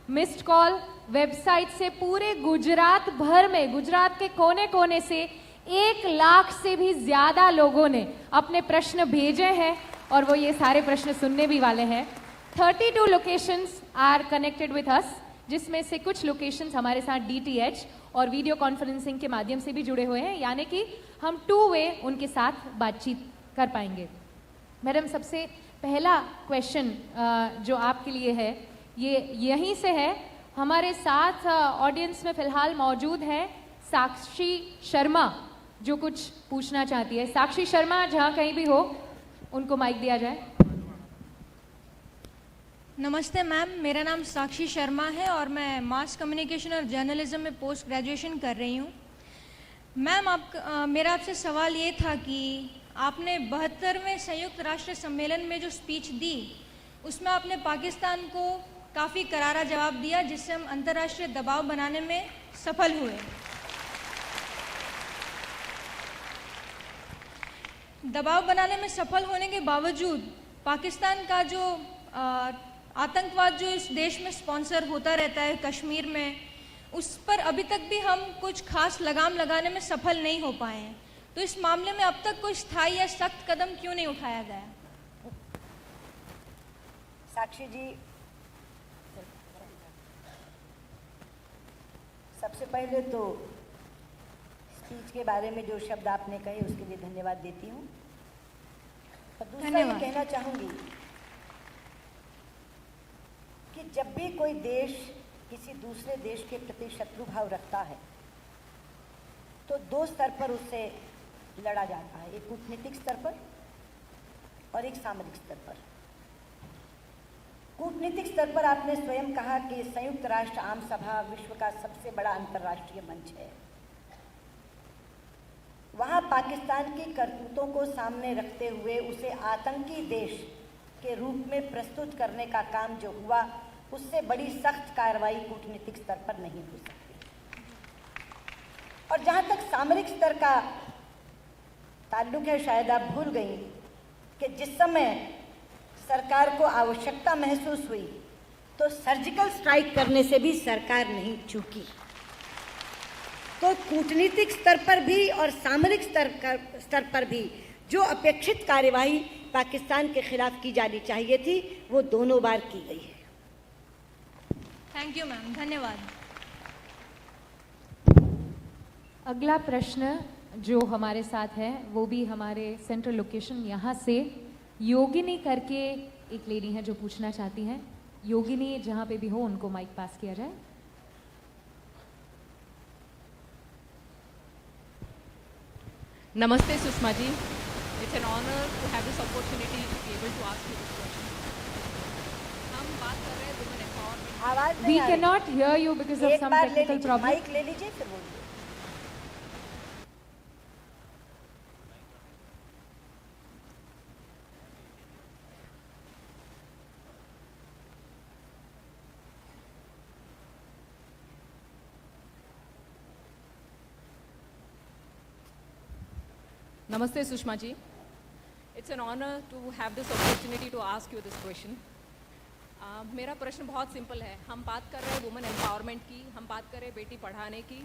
Missed call, website से पूरे गुजरात भर में, गुजरात के कोने कोने से 1 लाख से भी ज्यादा लोगों ने अपने प्रश्न भेजे हैं और वो ये सारे प्रश्न सुनने भी वाले हैं। 32 locations are connected with us, जिसमें से कुछ लोकेशंस हमारे साथ DTH और वीडियो कॉन्फ्रेंसिंग के माध्यम से भी जुड़े हुए हैं, यानी कि हम 2 वे उनके साथ बातचीत कर पाएंगे। मैडम, सबसे पहला क्वेश्चन जो आपके लिए है ये यहीं से है। हमारे साथ ऑडियंस में फिलहाल मौजूद है साक्षी शर्मा, जो कुछ पूछना चाहती है। साक्षी शर्मा जहां कहीं भी हो, उनको माइक दिया जाए। नमस्ते मैम, मेरा नाम साक्षी शर्मा है और मैं मास कम्युनिकेशन और जर्नलिज्म में पोस्ट ग्रेजुएशन कर रही हूँ। मैम, मेरा आपसे सवाल ये था कि आपने 72वें संयुक्त राष्ट्र सम्मेलन में जो स्पीच दी, उसमें आपने पाकिस्तान को काफ़ी करारा जवाब दिया, जिससे हम अंतर्राष्ट्रीय दबाव बनाने में सफल हुए। दबाव बनाने में सफल होने के बावजूद पाकिस्तान का जो आतंकवाद जो इस देश में स्पॉन्सर होता रहता है कश्मीर में, उस पर अभी तक भी हम कुछ खास लगाम लगाने में सफल नहीं हो पाए हैं। तो इस मामले में अब तक कोई स्थायी या सख्त कदम क्यों नहीं उठाया गया? साक्षी जी, सबसे पहले तो स्पीच के बारे में जो शब्द आपने कहे उसके लिए धन्यवाद देती हूँ। और दूसरा ये कहना चाहूँगी कि जब भी कोई देश किसी दूसरे देश के प्रति शत्रु भाव रखता है तो 2 स्तर पर उससे लड़ा जाता है, एक कूटनीतिक स्तर पर और एक सामरिक स्तर पर। कूटनीतिक स्तर पर आपने स्वयं कहा कि संयुक्त राष्ट्र आम सभा विश्व का सबसे बड़ा अंतर्राष्ट्रीय मंच है। वहाँ पाकिस्तान की करतूतों को सामने रखते हुए उसे आतंकी देश के रूप में प्रस्तुत करने का काम जो हुआ, उससे बड़ी सख्त कार्रवाई कूटनीतिक स्तर पर नहीं हो सकती। और जहाँ तक सामरिक स्तर का ताल्लुक है, शायद आप भूल गई कि जिस समय सरकार को आवश्यकता महसूस हुई तो सर्जिकल स्ट्राइक करने से भी सरकार नहीं चूकी। तो कूटनीतिक स्तर पर भी और सामरिक स्तर पर भी जो अपेक्षित कार्यवाही पाकिस्तान के खिलाफ की जानी चाहिए थी, वो दोनों बार की गई है। थैंक यू मैम, धन्यवाद। अगला प्रश्न जो हमारे साथ है वो भी हमारे सेंट्रल लोकेशन यहाँ से योगिनी करके एक लेडी है जो पूछना चाहती हैं। योगिनी जहाँ पे भी हो उनको माइक पास किया जाए। Namaste Sushma ji, it's an honor to have this opportunity to be able to ask you this question. हम बात कर रहे हैं women empowerment. आवाज We नहीं आ रही। cannot hear you because of एक some बार ले technical लीजिए, problem. माइक ले लीजिए फिर बोलिए। Namaste Sushma ji, it's an honor to have this opportunity to ask you this question. मेरा प्रश्न बहुत सिंपल है। हम बात कर रहे हैं वुमेन एम्पावरमेंट की, हम बात कर रहे हैं बेटी पढ़ाने की।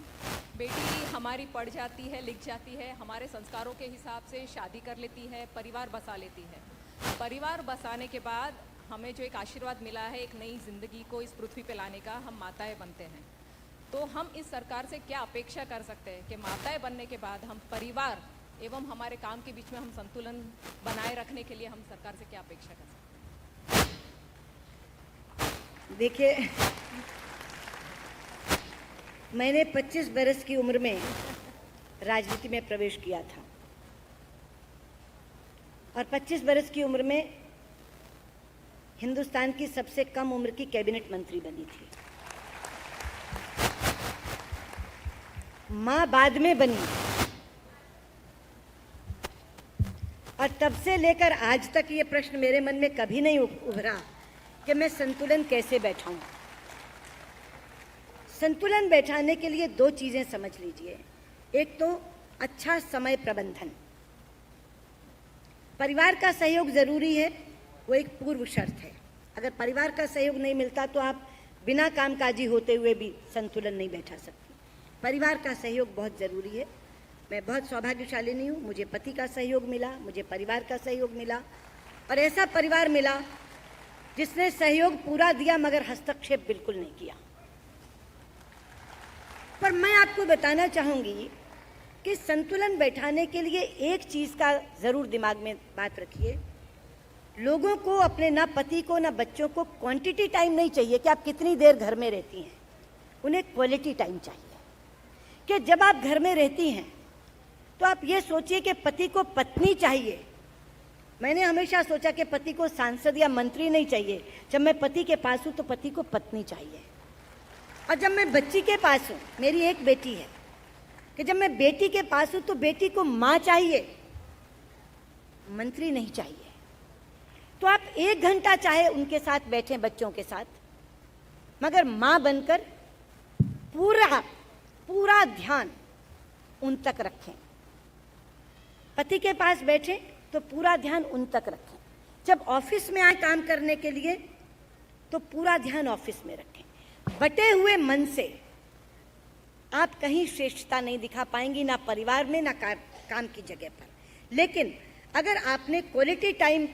बेटी हमारी पढ़ जाती है, लिख जाती है, हमारे संस्कारों के हिसाब से शादी कर लेती है, परिवार बसा लेती है। परिवार बसाने के बाद हमें जो एक आशीर्वाद मिला है एक नई ज़िंदगी को इस पृथ्वी पे लाने का, हम माताएं बनते हैं। तो हम इस सरकार से क्या अपेक्षा कर सकते हैं कि माताएं बनने के बाद हम परिवार एवं हमारे काम के बीच में हम संतुलन बनाए रखने के लिए हम सरकार से क्या अपेक्षा कर सकते हैं? देखिए, मैंने 25 बरस की उम्र में राजनीति में प्रवेश किया था और 25 बरस की उम्र में हिंदुस्तान की सबसे कम उम्र की कैबिनेट मंत्री बनी थी। माँ बाद में बनी और तब से लेकर आज तक ये प्रश्न मेरे मन में कभी नहीं उभरा कि मैं संतुलन कैसे बैठाऊं। संतुलन बैठाने के लिए 2 चीजें समझ लीजिए। एक तो अच्छा समय प्रबंधन, परिवार का सहयोग जरूरी है, वो एक पूर्व शर्त है। अगर परिवार का सहयोग नहीं मिलता तो आप बिना कामकाजी होते हुए भी संतुलन नहीं बैठा सकती। परिवार का सहयोग बहुत ज़रूरी है। मैं बहुत सौभाग्यशालिनी हूँ, मुझे पति का सहयोग मिला, मुझे परिवार का सहयोग मिला, और ऐसा परिवार मिला जिसने सहयोग पूरा दिया मगर हस्तक्षेप बिल्कुल नहीं किया। पर मैं आपको बताना चाहूँगी कि संतुलन बैठाने के लिए एक चीज़ का ज़रूर दिमाग में बात रखिए, लोगों को अपने ना पति को ना बच्चों को क्वांटिटी टाइम नहीं चाहिए कि आप कितनी देर घर में रहती हैं, उन्हें क्वालिटी टाइम चाहिए। कि जब आप घर में रहती हैं तो आप ये सोचिए कि पति को पत्नी चाहिए। मैंने हमेशा सोचा कि पति को सांसद या मंत्री नहीं चाहिए, जब मैं पति के पास हूँ तो पति को पत्नी चाहिए। और जब मैं बच्ची के पास हूँ, मेरी एक बेटी है, कि जब मैं बेटी के पास हूँ तो बेटी को माँ चाहिए, मंत्री नहीं चाहिए। तो आप 1 घंटा चाहे उनके साथ बैठें बच्चों के साथ, मगर माँ बनकर पूरा ध्यान उन तक रखें। पति के पास बैठें तो पूरा ध्यान उन तक रखें। जब ऑफिस में आए काम करने के लिए तो पूरा ध्यान ऑफिस में रखें। बटे हुए मन से आप कहीं श्रेष्ठता नहीं दिखा पाएंगी, ना परिवार में ना काम की जगह पर। लेकिन अगर आपने क्वालिटी टाइम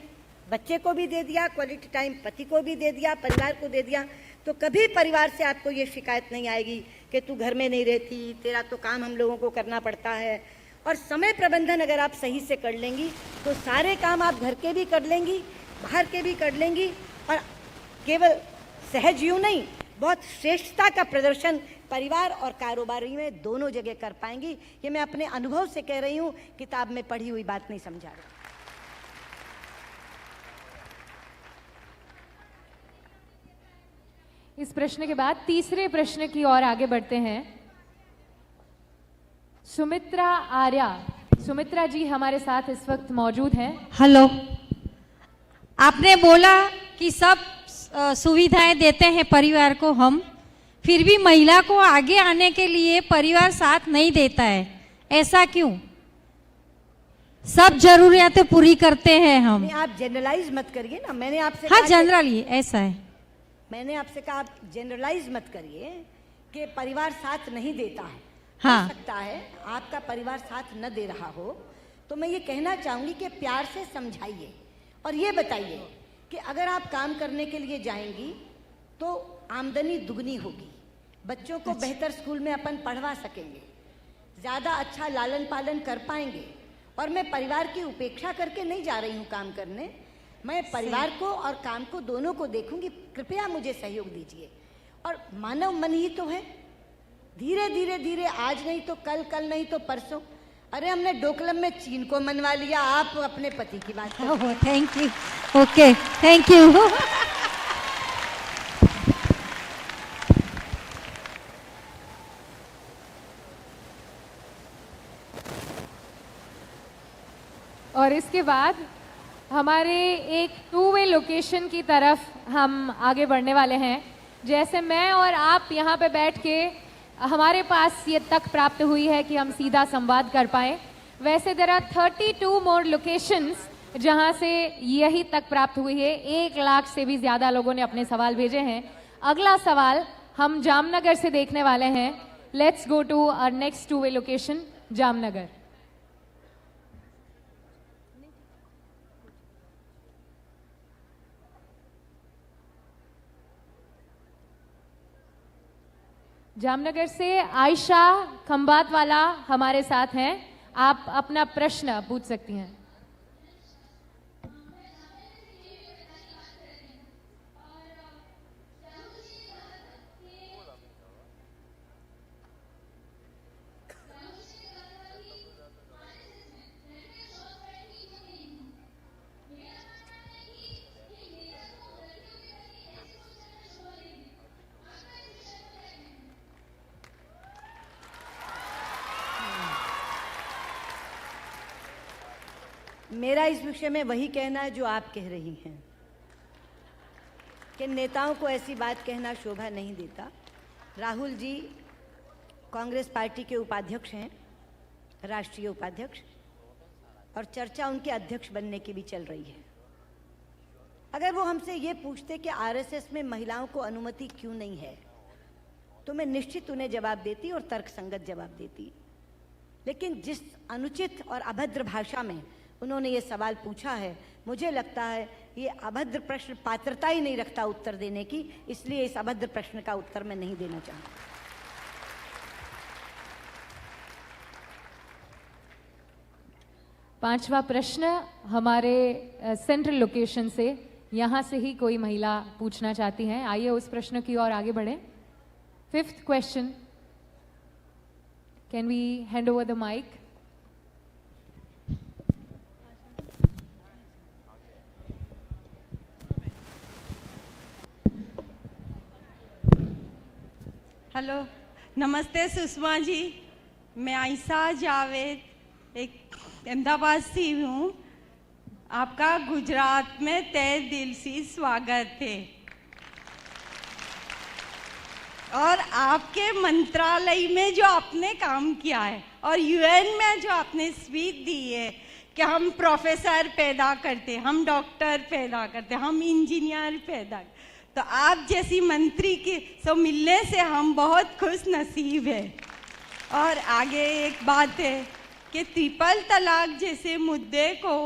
बच्चे को भी दे दिया, क्वालिटी टाइम पति को भी दे दिया, परिवार को दे दिया, तो कभी परिवार से आपको ये शिकायत नहीं आएगी कि तू घर में नहीं रहती, तेरा तो काम हम लोगों को करना पड़ता है। और समय प्रबंधन अगर आप सही से कर लेंगी तो सारे काम आप घर के भी कर लेंगी, बाहर के भी कर लेंगी, और केवल सहज यूँ नहीं, बहुत श्रेष्ठता का प्रदर्शन परिवार और कारोबारी में दोनों जगह कर पाएंगी। ये मैं अपने अनुभव से कह रही हूँ, किताब में पढ़ी हुई बात नहीं समझा रही। इस प्रश्न के बाद तीसरे प्रश्न की ओर आगे बढ़ते हैं। सुमित्रा आर्या, सुमित्रा जी हमारे साथ इस वक्त मौजूद हैं। हेलो, आपने बोला कि सब सुविधाएं देते हैं परिवार को हम, फिर भी महिला को आगे आने के लिए परिवार साथ नहीं देता है, ऐसा क्यों? सब जरूरियातें पूरी करते हैं हम। नहीं, आप जनरलाइज मत करिए ना। मैंने आपसे हाँ, जनरली ऐसा है। मैंने आपसे कहा आप जनरलाइज मत करिए कि परिवार साथ नहीं देता है। हाँ। हो सकता है आपका परिवार साथ न दे रहा हो, तो मैं ये कहना चाहूंगी कि प्यार से समझाइए और ये बताइए कि अगर आप काम करने के लिए जाएंगी तो आमदनी दुगनी होगी, बच्चों को बेहतर स्कूल में अपन पढ़वा सकेंगे, ज़्यादा अच्छा लालन पालन कर पाएंगे। और मैं परिवार की उपेक्षा करके नहीं जा रही हूँ काम करने, मैं परिवार को और काम को दोनों को देखूंगी। कृपया मुझे सहयोग दीजिए। और मानव मन ही तो है, धीरे धीरे धीरे, आज नहीं तो कल, कल नहीं तो परसों। अरे हमने डोकलम में चीन को मनवा लिया, आप अपने पति की बात करो। Thank you. Okay, thank you. और इसके बाद हमारे एक 2-वे लोकेशन की तरफ हम आगे बढ़ने वाले हैं। जैसे मैं और आप यहाँ पे बैठ के हमारे पास ये तक प्राप्त हुई है कि हम सीधा संवाद कर पाए, वैसे देयर आर 32 मोर लोकेशंस जहाँ से यही तक प्राप्त हुई है। 1 लाख से भी ज़्यादा लोगों ने अपने सवाल भेजे हैं। अगला सवाल हम जामनगर से देखने वाले हैं। Let's go to our next two way location, Jamnagar. Jamnagar से आयशा खंबात वाला हमारे साथ हैं। आप अपना प्रश्न पूछ सकती हैं। मेरा इस विषय में वही कहना है जो आप कह रही हैं कि नेताओं को ऐसी बात कहना शोभा नहीं देता। राहुल जी कांग्रेस पार्टी के उपाध्यक्ष हैं, राष्ट्रीय उपाध्यक्ष, और चर्चा उनके अध्यक्ष बनने की भी चल रही है। अगर वो हमसे ये पूछते कि आरएसएस में महिलाओं को अनुमति क्यों नहीं है, तो मैं निश्चित उन्हें जवाब देती और तर्कसंगत जवाब देती। लेकिन जिस अनुचित और अभद्र भाषा में उन्होंने ये सवाल पूछा है, मुझे लगता है ये अभद्र प्रश्न पात्रता ही नहीं रखता उत्तर देने की, इसलिए इस अभद्र प्रश्न का उत्तर मैं नहीं देना चाहूँगी। पांचवा प्रश्न हमारे सेंट्रल लोकेशन से, यहाँ से ही कोई महिला पूछना चाहती हैं। आइए उस प्रश्न की ओर आगे बढ़ें। Fifth question, can we hand over the mike? Hello, नमस्ते सुषमा जी। मैं आयशा जावेद, एक अहमदाबाद से हूँ। आपका गुजरात में तहे दिल से स्वागत है। और आपके मंत्रालय में जो आपने काम किया है और यूएन में जो आपने स्पीच दी है कि हम प्रोफेसर पैदा करते, हम डॉक्टर पैदा करते, हम इंजीनियर पैदा, तो आप जैसी मंत्री की सब मिलने से हम बहुत खुश नसीब है। और आगे एक बात है कि ट्रिपल तलाक जैसे मुद्दे को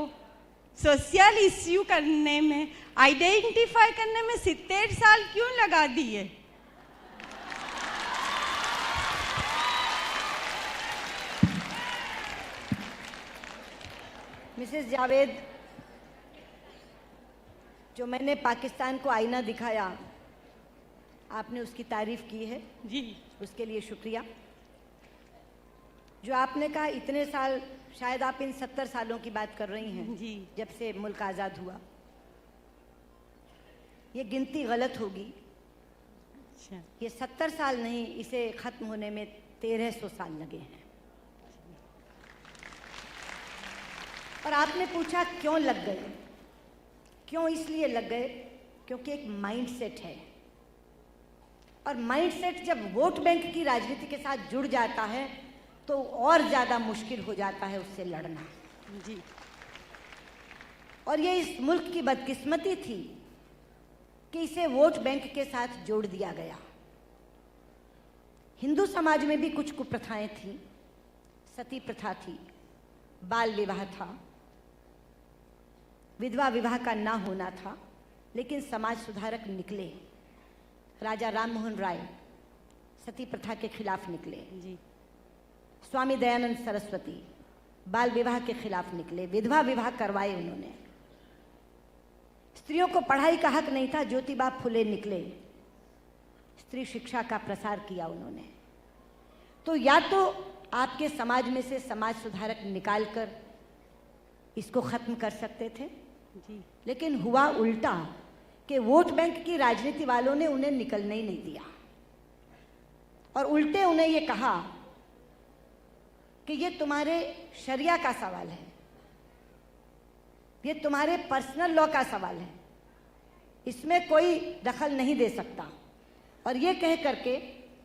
सोशल इश्यू करने में, आइडेंटिफाई करने में 70 साल क्यों लगा दिए? मिसेस जावेद, जो मैंने पाकिस्तान को आईना दिखाया, आपने उसकी तारीफ की है जी, उसके लिए शुक्रिया। जो आपने कहा इतने साल, शायद आप इन 70 सालों की बात कर रही हैं जी, जब से मुल्क आज़ाद हुआ। ये गिनती गलत होगी। अच्छा, ये 70 साल नहीं, इसे ख़त्म होने में 1300 साल लगे हैं। और आपने पूछा क्यों लग गए? क्यों इसलिए लग गए क्योंकि एक माइंडसेट है, और माइंडसेट जब वोट बैंक की राजनीति के साथ जुड़ जाता है तो और ज़्यादा मुश्किल हो जाता है उससे लड़ना। जी, और ये इस मुल्क की बदकिस्मती थी कि इसे वोट बैंक के साथ जोड़ दिया गया। हिंदू समाज में भी कुछ कुप्रथाएं थीं। सती प्रथा थी, बाल विवाह था, विधवा विवाह का ना होना था, लेकिन समाज सुधारक निकले। राजा राम मोहन राय सती प्रथा के खिलाफ निकले जी, स्वामी दयानंद सरस्वती बाल विवाह के खिलाफ निकले, विधवा विवाह करवाए उन्होंने। स्त्रियों को पढ़ाई का हक नहीं था, ज्योतिबा फुले निकले, स्त्री शिक्षा का प्रसार किया उन्होंने। तो या तो आपके समाज में से समाज सुधारक निकालकर इसको खत्म कर सकते थे जी, लेकिन हुआ उल्टा कि वोट बैंक की राजनीति वालों ने उन्हें निकलने ही नहीं दिया, और उल्टे उन्हें ये कहा कि ये तुम्हारे शरिया का सवाल है, ये तुम्हारे पर्सनल लॉ का सवाल है, इसमें कोई दखल नहीं दे सकता। और ये कह करके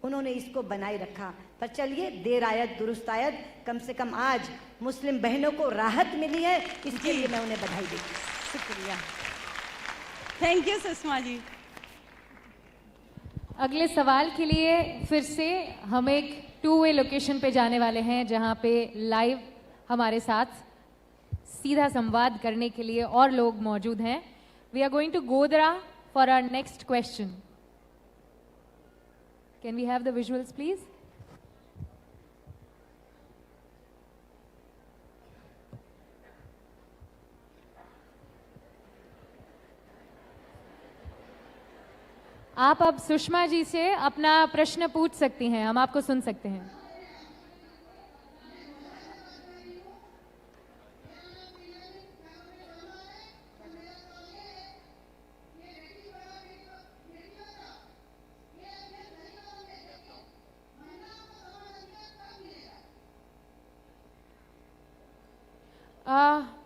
उन्होंने इसको बनाए रखा। पर चलिए, देर आयत दुरुस्त आयत, कम से कम आज मुस्लिम बहनों को राहत मिली है, इसके लिए मैं उन्हें बधाई देती हूँ। शुक्रिया, थैंक यू सुषमा जी। अगले सवाल के लिए फिर से हम एक 2-वे लोकेशन पे जाने वाले हैं, जहां पे लाइव हमारे साथ सीधा संवाद करने के लिए और लोग मौजूद हैं। We are going to Godhra for our next question. Can we have the visuals please? आप अब सुषमा जी से अपना प्रश्न पूछ सकती हैं, हम आपको सुन सकते हैं।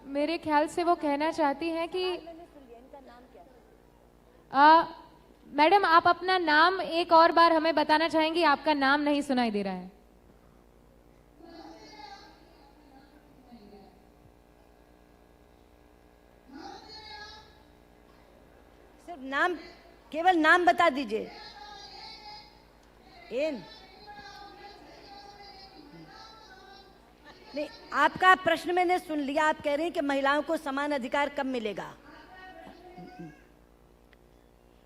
मेरे ख्याल से वो कहना चाहती हैं कि मैडम, आप अपना नाम एक और बार हमें बताना चाहेंगी? आपका नाम नहीं सुनाई दे रहा है। अब नाम, केवल नाम बता दीजिए। एन नहीं, आपका प्रश्न मैंने सुन लिया। आप कह रहे हैं कि महिलाओं को समान अधिकार कब मिलेगा।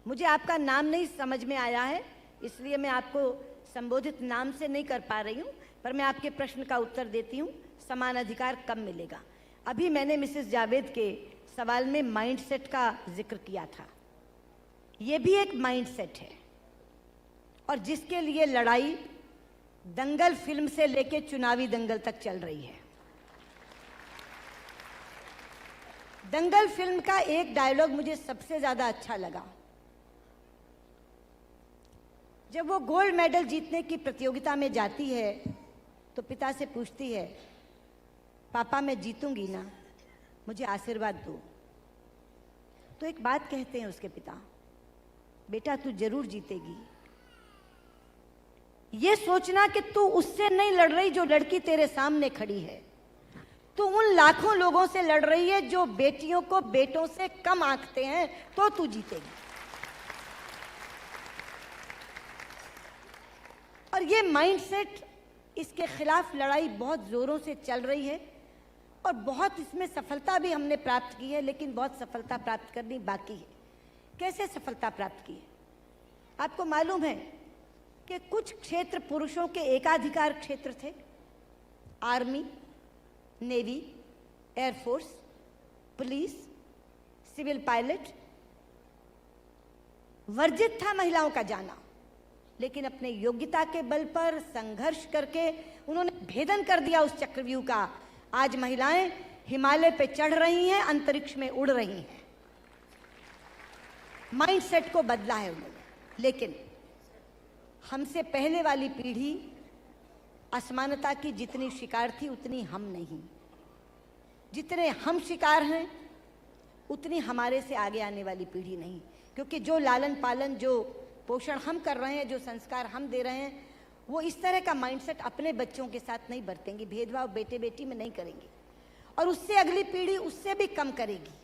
मुझे आपका नाम नहीं समझ में आया है, इसलिए मैं आपको संबोधित नाम से नहीं कर पा रही हूँ, पर मैं आपके प्रश्न का उत्तर देती हूँ। समान अधिकार कब मिलेगा। अभी मैंने मिसेस जावेद के सवाल में माइंडसेट का जिक्र किया था। ये भी एक माइंडसेट है, और जिसके लिए लड़ाई दंगल फिल्म से लेकर चुनावी दंगल तक चल रही है। दंगल फिल्म का एक डायलॉग मुझे सबसे ज्यादा अच्छा लगा। जब वो गोल्ड मेडल जीतने की प्रतियोगिता में जाती है तो पिता से पूछती है, पापा मैं जीतूंगी ना, मुझे आशीर्वाद दो। तो एक बात कहते हैं उसके पिता, बेटा तू जरूर जीतेगी। ये सोचना कि तू उससे नहीं लड़ रही जो लड़की तेरे सामने खड़ी है, तू उन लाखों लोगों से लड़ रही है जो बेटियों को बेटों से कम आंकते हैं, तो तू जीतेगी। और ये माइंडसेट, इसके खिलाफ लड़ाई बहुत जोरों से चल रही है और बहुत इसमें सफलता भी हमने प्राप्त की है, लेकिन बहुत सफलता प्राप्त करनी बाकी है। कैसे सफलता प्राप्त की है? आपको मालूम है कि कुछ क्षेत्र पुरुषों के एकाधिकार क्षेत्र थे। Army, navy, air force, police, civil pilot, वर्जित था महिलाओं का जाना, लेकिन अपने योग्यता के बल पर संघर्ष करके उन्होंने भेदन कर दिया उस चक्रव्यूह का। आज महिलाएं हिमालय पे चढ़ रही हैं, अंतरिक्ष में उड़ रही हैं। माइंडसेट को बदला है उन्होंने। लेकिन हमसे पहले वाली पीढ़ी असमानता की जितनी शिकार थी उतनी हम नहीं। जितने हम शिकार हैं उतनी हमारे से आगे आने वाली पीढ़ी नहीं, क्योंकि जो लालन पालन, जो पोषण हम कर रहे हैं, जो संस्कार हम दे रहे हैं, वो इस तरह का माइंडसेट अपने बच्चों के साथ नहीं बरतेंगे। भेदभाव बेटे बेटी में नहीं करेंगे, और उससे अगली पीढ़ी उससे भी कम करेगी।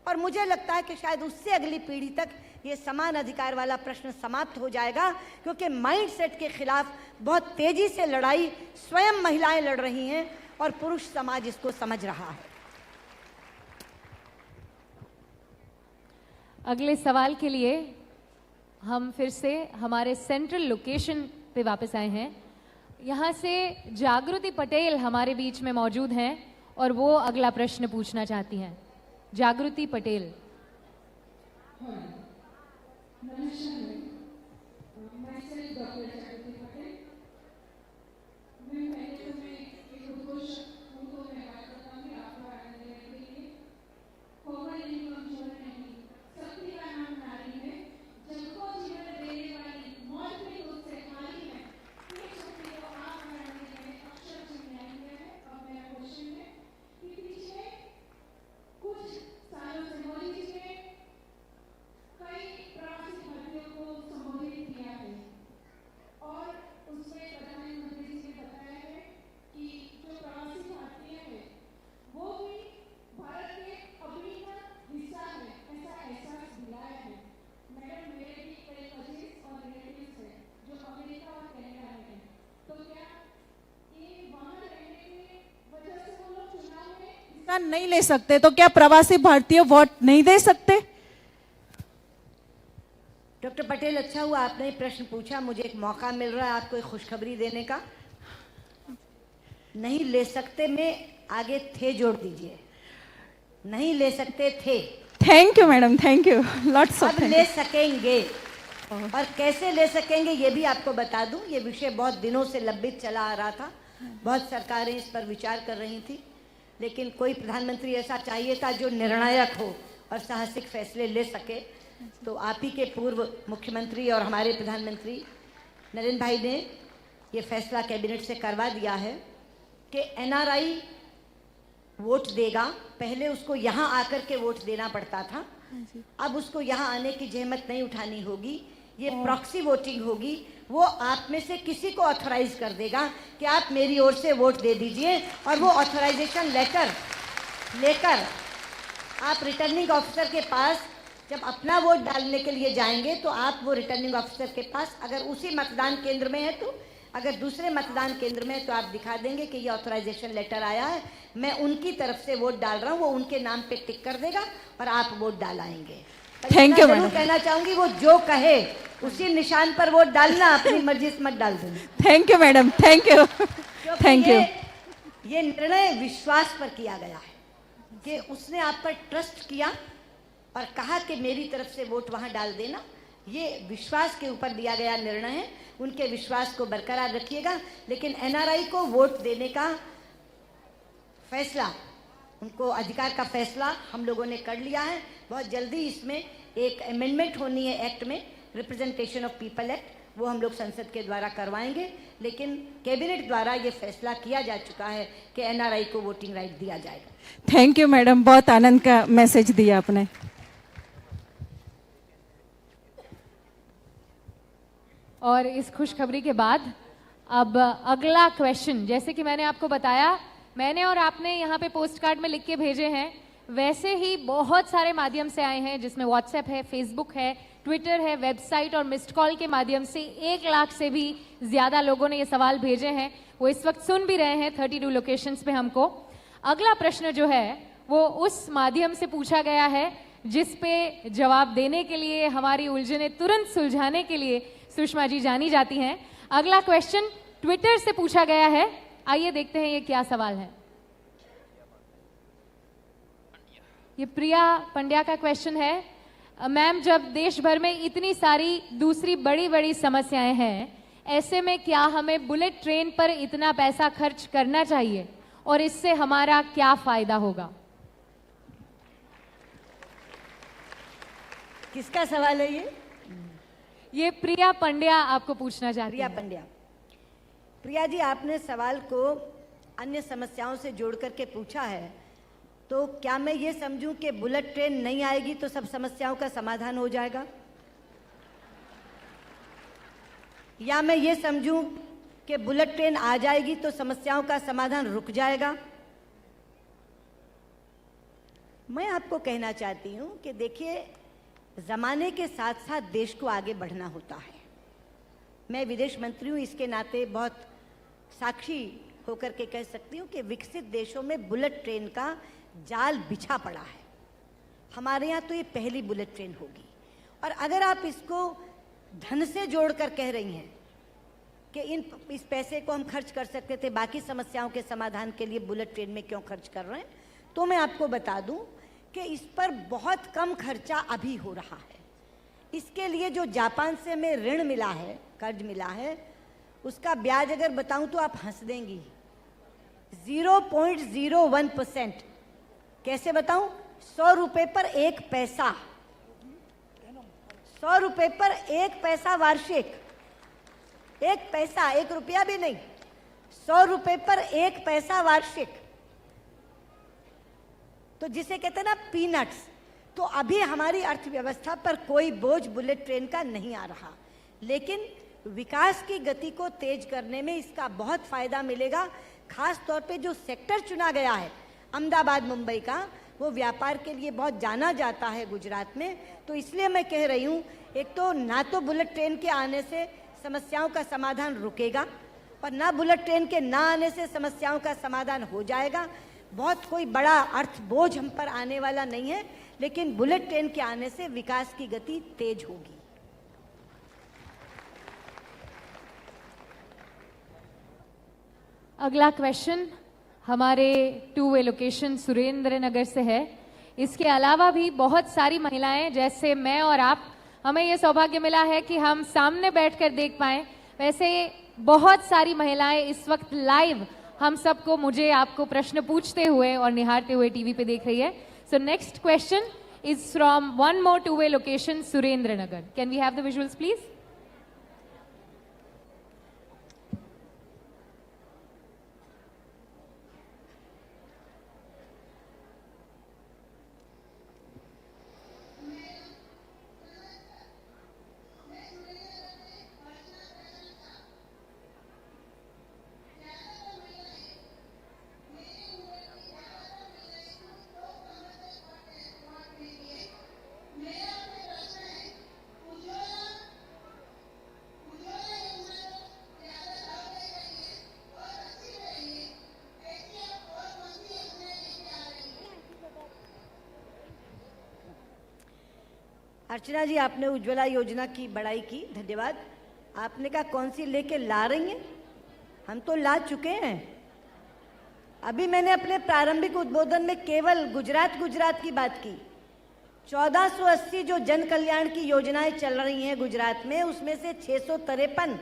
और मुझे लगता है कि शायद उससे अगली पीढ़ी तक ये समान अधिकार वाला प्रश्न समाप्त हो जाएगा, क्योंकि माइंडसेट के खिलाफ बहुत तेजी से लड़ाई स्वयं महिलाएं लड़ रही हैं और पुरुष समाज इसको समझ रहा है। अगले सवाल के लिए हम फिर से हमारे सेंट्रल लोकेशन पे वापस आए हैं। यहाँ से जागृति पटेल हमारे बीच में मौजूद हैं और वो अगला प्रश्न पूछना चाहती हैं। जागृति पटेल। नहीं ले सकते, तो क्या प्रवासी भारतीय वोट नहीं दे सकते? डॉक्टर पटेल, अच्छा हुआ आपने प्रश्न पूछा, मुझे एक मौका मिल रहा है आपको एक खुशखबरी देने का। नहीं ले सकते में आगे थे जोड़ दीजिए, नहीं ले सकते थे। Thank you madam, thank you lots of. अब ले सकेंगे, और कैसे ले सकेंगे ये भी आपको बता दूं। ये विषय बहुत दिनों से लंबित चला आ रहा था, बहुत सरकारें इस पर विचार कर रही थी, लेकिन कोई प्रधानमंत्री ऐसा चाहिए था जो निर्णायक हो और साहसिक फैसले ले सके। तो आप ही के पूर्व मुख्यमंत्री और हमारे प्रधानमंत्री नरेंद्र भाई ने ये फैसला कैबिनेट से करवा दिया है कि एनआरआई वोट देगा। पहले उसको यहाँ आकर के वोट देना पड़ता था, अब उसको यहाँ आने की जहमत नहीं उठानी होगी। ये प्रॉक्सी वोटिंग होगी। वो आप में से किसी को ऑथराइज कर देगा कि आप मेरी ओर से वोट दे दीजिए, और वो ऑथराइजेशन लेकर आप रिटर्निंग ऑफिसर के पास जब अपना वोट डालने के लिए जाएंगे तो आप वो रिटर्निंग ऑफिसर के पास, अगर उसी मतदान केंद्र में है तो, अगर दूसरे मतदान केंद्र में है तो आप दिखा देंगे कि ये ऑथराइजेशन लेटर आया है, मैं उनकी तरफ से वोट डाल रहा हूँ, वो उनके नाम पे टिक कर देगा और आप वोट डाल आएंगे। थैंक यू मैं मैडम। कहना चाहूंगी वो जो कहे उसी निशान पर वोट डालना, अपनी मर्जी से मत डाल देना। Thank you madam, thank you, क्योंकि थैंक यू। ये निर्णय विश्वास पर किया गया है कि उसने आप पर ट्रस्ट किया और कहा कि मेरी तरफ से वोट वहां डाल देना। ये विश्वास के ऊपर लिया गया निर्णय है, उनके विश्वास को बरकरार रखिएगा। लेकिन एनआरआई को वोट देने का फैसला, उनको अधिकार का फैसला हम लोगों ने कर लिया है। बहुत जल्दी इसमें एक अमेंडमेंट होनी है एक्ट में, रिप्रेजेंटेशन ऑफ पीपल एक्ट, वो हम लोग संसद के द्वारा करवाएंगे। लेकिन कैबिनेट द्वारा ये फैसला किया जा चुका है कि एनआरआई को वोटिंग राइट दिया जाएगा। थैंक यू मैडम, बहुत आनंद का मैसेज दिया आपने। और इस खुशखबरी के बाद अब अगला क्वेश्चन, जैसे कि मैंने आपको बताया, मैंने और आपने यहाँ पे पोस्ट कार्ड में लिख के भेजे हैं, वैसे ही बहुत सारे माध्यम से आए हैं, जिसमें व्हाट्सएप है, फेसबुक है, ट्विटर है, वेबसाइट और मिस्ड कॉल के माध्यम से 1 लाख से भी ज्यादा लोगों ने ये सवाल भेजे हैं। वो इस वक्त सुन भी रहे हैं 32 लोकेशंस पे हमको। अगला प्रश्न जो है वो उस माध्यम से पूछा गया है जिस पे जवाब देने के लिए, हमारी उलझने तुरंत सुलझाने के लिए सुषमा जी जानी जाती हैं। अगला क्वेश्चन ट्विटर से पूछा गया है, आइए देखते हैं ये क्या सवाल है। ये प्रिया पंड्या का क्वेश्चन है, मैम जब देश भर में इतनी सारी दूसरी बड़ी बड़ी समस्याएं हैं, ऐसे में क्या हमें बुलेट ट्रेन पर इतना पैसा खर्च करना चाहिए और इससे हमारा क्या फायदा होगा? किसका सवाल है ये प्रिया पंड्या आपको पूछना चाहती प्रिया है। पंड्या। प्रिया जी, आपने सवाल को अन्य समस्याओं से जोड़ करके पूछा है, तो क्या मैं ये समझूं कि बुलेट ट्रेन नहीं आएगी तो सब समस्याओं का समाधान हो जाएगा, या मैं ये समझूं कि बुलेट ट्रेन आ जाएगी तो समस्याओं का समाधान रुक जाएगा? मैं आपको कहना चाहती हूं कि देखिए, जमाने के साथ साथ देश को आगे बढ़ना होता है। मैं विदेश मंत्री हूं, इसके नाते बहुत साक्षी होकर के कह सकती हूं कि विकसित देशों में बुलेट ट्रेन का जाल बिछा पड़ा है। हमारे यहाँ तो ये पहली बुलेट ट्रेन होगी। और अगर आप इसको धन से जोड़कर कह रही हैं कि इस पैसे को हम खर्च कर सकते थे बाकी समस्याओं के समाधान के लिए, बुलेट ट्रेन में क्यों खर्च कर रहे हैं, तो मैं आपको बता दूं कि इस पर बहुत कम खर्चा अभी हो रहा है। इसके लिए जो जापान से हमें ऋण मिला है, कर्ज मिला है, उसका ब्याज अगर बताऊं तो आप हंस देंगी, 0.01%। कैसे बताऊं? 100 रुपए पर 1 पैसा, 100 रुपए पर 1 पैसा वार्षिक, 1 पैसा, 1 रुपया भी नहीं, 100 रुपए पर 1 पैसा वार्षिक, तो जिसे कहते हैं ना पीनट्स। तो अभी हमारी अर्थव्यवस्था पर कोई बोझ बुलेट ट्रेन का नहीं आ रहा, लेकिन विकास की गति को तेज करने में इसका बहुत फायदा मिलेगा। खास तौर पे जो सेक्टर चुना गया है अहमदाबाद मुंबई का, वो व्यापार के लिए बहुत जाना जाता है गुजरात में। तो इसलिए मैं कह रही हूँ, एक तो ना तो बुलेट ट्रेन के आने से समस्याओं का समाधान रुकेगा, और ना बुलेट ट्रेन के ना आने से समस्याओं का समाधान हो जाएगा। बहुत कोई बड़ा अर्थ बोझ हम पर आने वाला नहीं है, लेकिन बुलेट ट्रेन के आने से विकास की गति तेज होगी। अगला क्वेश्चन हमारे 2 वे लोकेशन सुरेंद्र नगर से है। इसके अलावा भी बहुत सारी महिलाएं जैसे मैं और आप, हमें ये सौभाग्य मिला है कि हम सामने बैठकर देख पाएं। वैसे बहुत सारी महिलाएं इस वक्त लाइव हम सबको, मुझे, आपको प्रश्न पूछते हुए और निहारते हुए टीवी पे देख रही है। So next question is from 1 more 2 way location Surendranagar. Can we have the visuals please? मेरा अर्चना जी, आपने उज्ज्वला योजना की बड़ाई की, धन्यवाद। आपने कहा कौन सी लेके ला रही हैं? हम तो ला चुके हैं। अभी मैंने अपने प्रारंभिक उद्बोधन में केवल गुजरात की बात की। 1480 जो जन कल्याण की योजनाएं चल रही हैं गुजरात में, उसमें से 653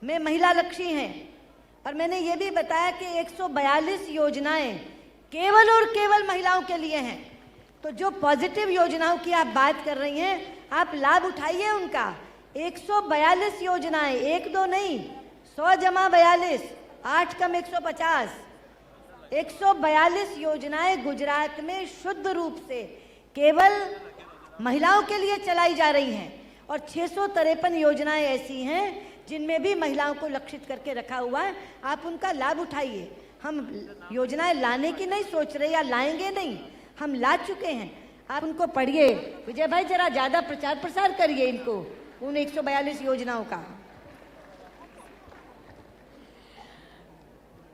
में महिला लक्षी हैं। और मैंने ये भी बताया कि 142 योजनाएं केवल और केवल महिलाओं के लिए हैं। तो जो पॉजिटिव योजनाओं की आप बात कर रही हैं, आप लाभ उठाइए उनका। 142 योजनाएं, 1-2 नहीं, 100 जमा 42, 8 कम 150, 142 योजनाएं गुजरात में शुद्ध रूप से केवल महिलाओं के लिए चलाई जा रही हैं। और 653 योजनाएं ऐसी हैं जिनमें भी महिलाओं को लक्षित करके रखा हुआ है। आप उनका लाभ उठाइए। हम योजनाएं लाने की नहीं सोच रहे या लाएंगे नहीं, हम ला चुके हैं। आप उनको पढ़िए। विजय भाई, जरा ज्यादा प्रचार प्रसार करिए इनको, उन 142 योजनाओं का।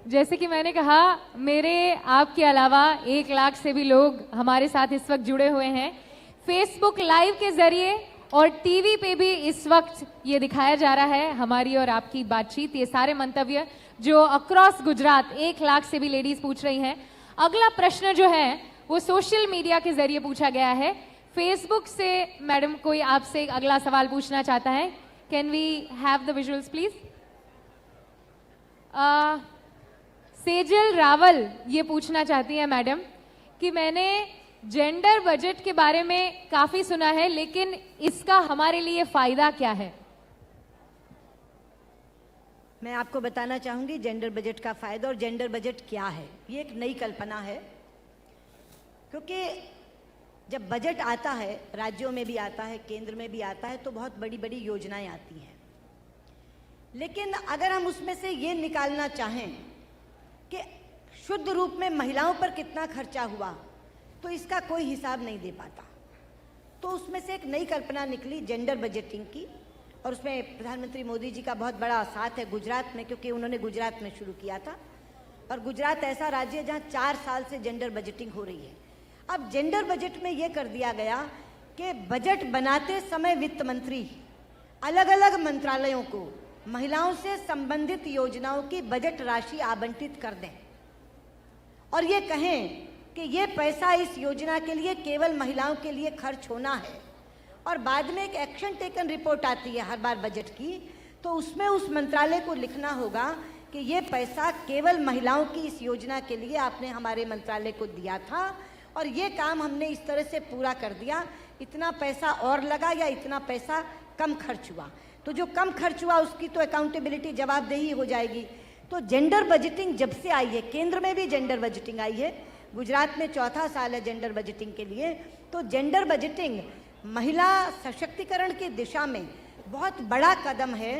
जैसे कि मैंने कहा, मेरे आपके अलावा 1 लाख से भी लोग हमारे साथ इस वक्त जुड़े हुए हैं। फेसबुक लाइव के जरिए और टीवी पे भी इस वक्त ये दिखाया जा रहा है हमारी और आपकी बातचीत, ये सारे मंतव्य जो अक्रॉस गुजरात 1 लाख से भी लेडीज पूछ रही हैं। अगला प्रश्न जो है वो सोशल मीडिया के जरिए पूछा गया है। फेसबुक से मैडम कोई आपसे अगला सवाल पूछना चाहता है। Can we have the visuals please? Sejal Rawal ये पूछना चाहती है मैडम कि मैंने जेंडर बजट के बारे में काफी सुना है, लेकिन इसका हमारे लिए फायदा क्या है? मैं आपको बताना चाहूंगी जेंडर बजट का फायदा और जेंडर बजट क्या है। ये एक नई कल्पना है, क्योंकि जब बजट आता है, राज्यों में भी आता है, केंद्र में भी आता है, तो बहुत बड़ी बड़ी योजनाएं आती हैं। लेकिन अगर हम उसमें से ये निकालना चाहें कि शुद्ध रूप में महिलाओं पर कितना खर्चा हुआ, तो इसका कोई हिसाब नहीं दे पाता। तो उसमें से एक नई कल्पना निकली जेंडर बजटिंग की, और उसमें प्रधानमंत्री मोदी जी का बहुत बड़ा साथ है गुजरात में, क्योंकि उन्होंने गुजरात में शुरू किया था। और गुजरात ऐसा राज्य है जहाँ 4 साल से जेंडर बजटिंग हो रही है। अब जेंडर बजट में ये कर दिया गया कि बजट बनाते समय वित्त मंत्री अलग अलग मंत्रालयों को महिलाओं से संबंधित योजनाओं की बजट राशि आवंटित कर दें और ये कहें कि ये पैसा इस योजना के लिए केवल महिलाओं के लिए खर्च होना है। और बाद में एक एक्शन टेकन रिपोर्ट आती है हर बार बजट की, तो उसमें उस मंत्रालय को लिखना होगा कि ये पैसा केवल महिलाओं की इस योजना के लिए आपने हमारे मंत्रालय को दिया था और ये काम हमने इस तरह से पूरा कर दिया, इतना पैसा और लगा या इतना पैसा कम खर्च हुआ। तो जो कम खर्च हुआ उसकी तो अकाउंटेबिलिटी, जवाबदेही हो जाएगी। तो जेंडर बजटिंग जब से आई है, केंद्र में भी जेंडर बजटिंग आई है, गुजरात में 4था साल है जेंडर बजटिंग के लिए। तो जेंडर बजटिंग महिला सशक्तिकरण की दिशा में बहुत बड़ा कदम है,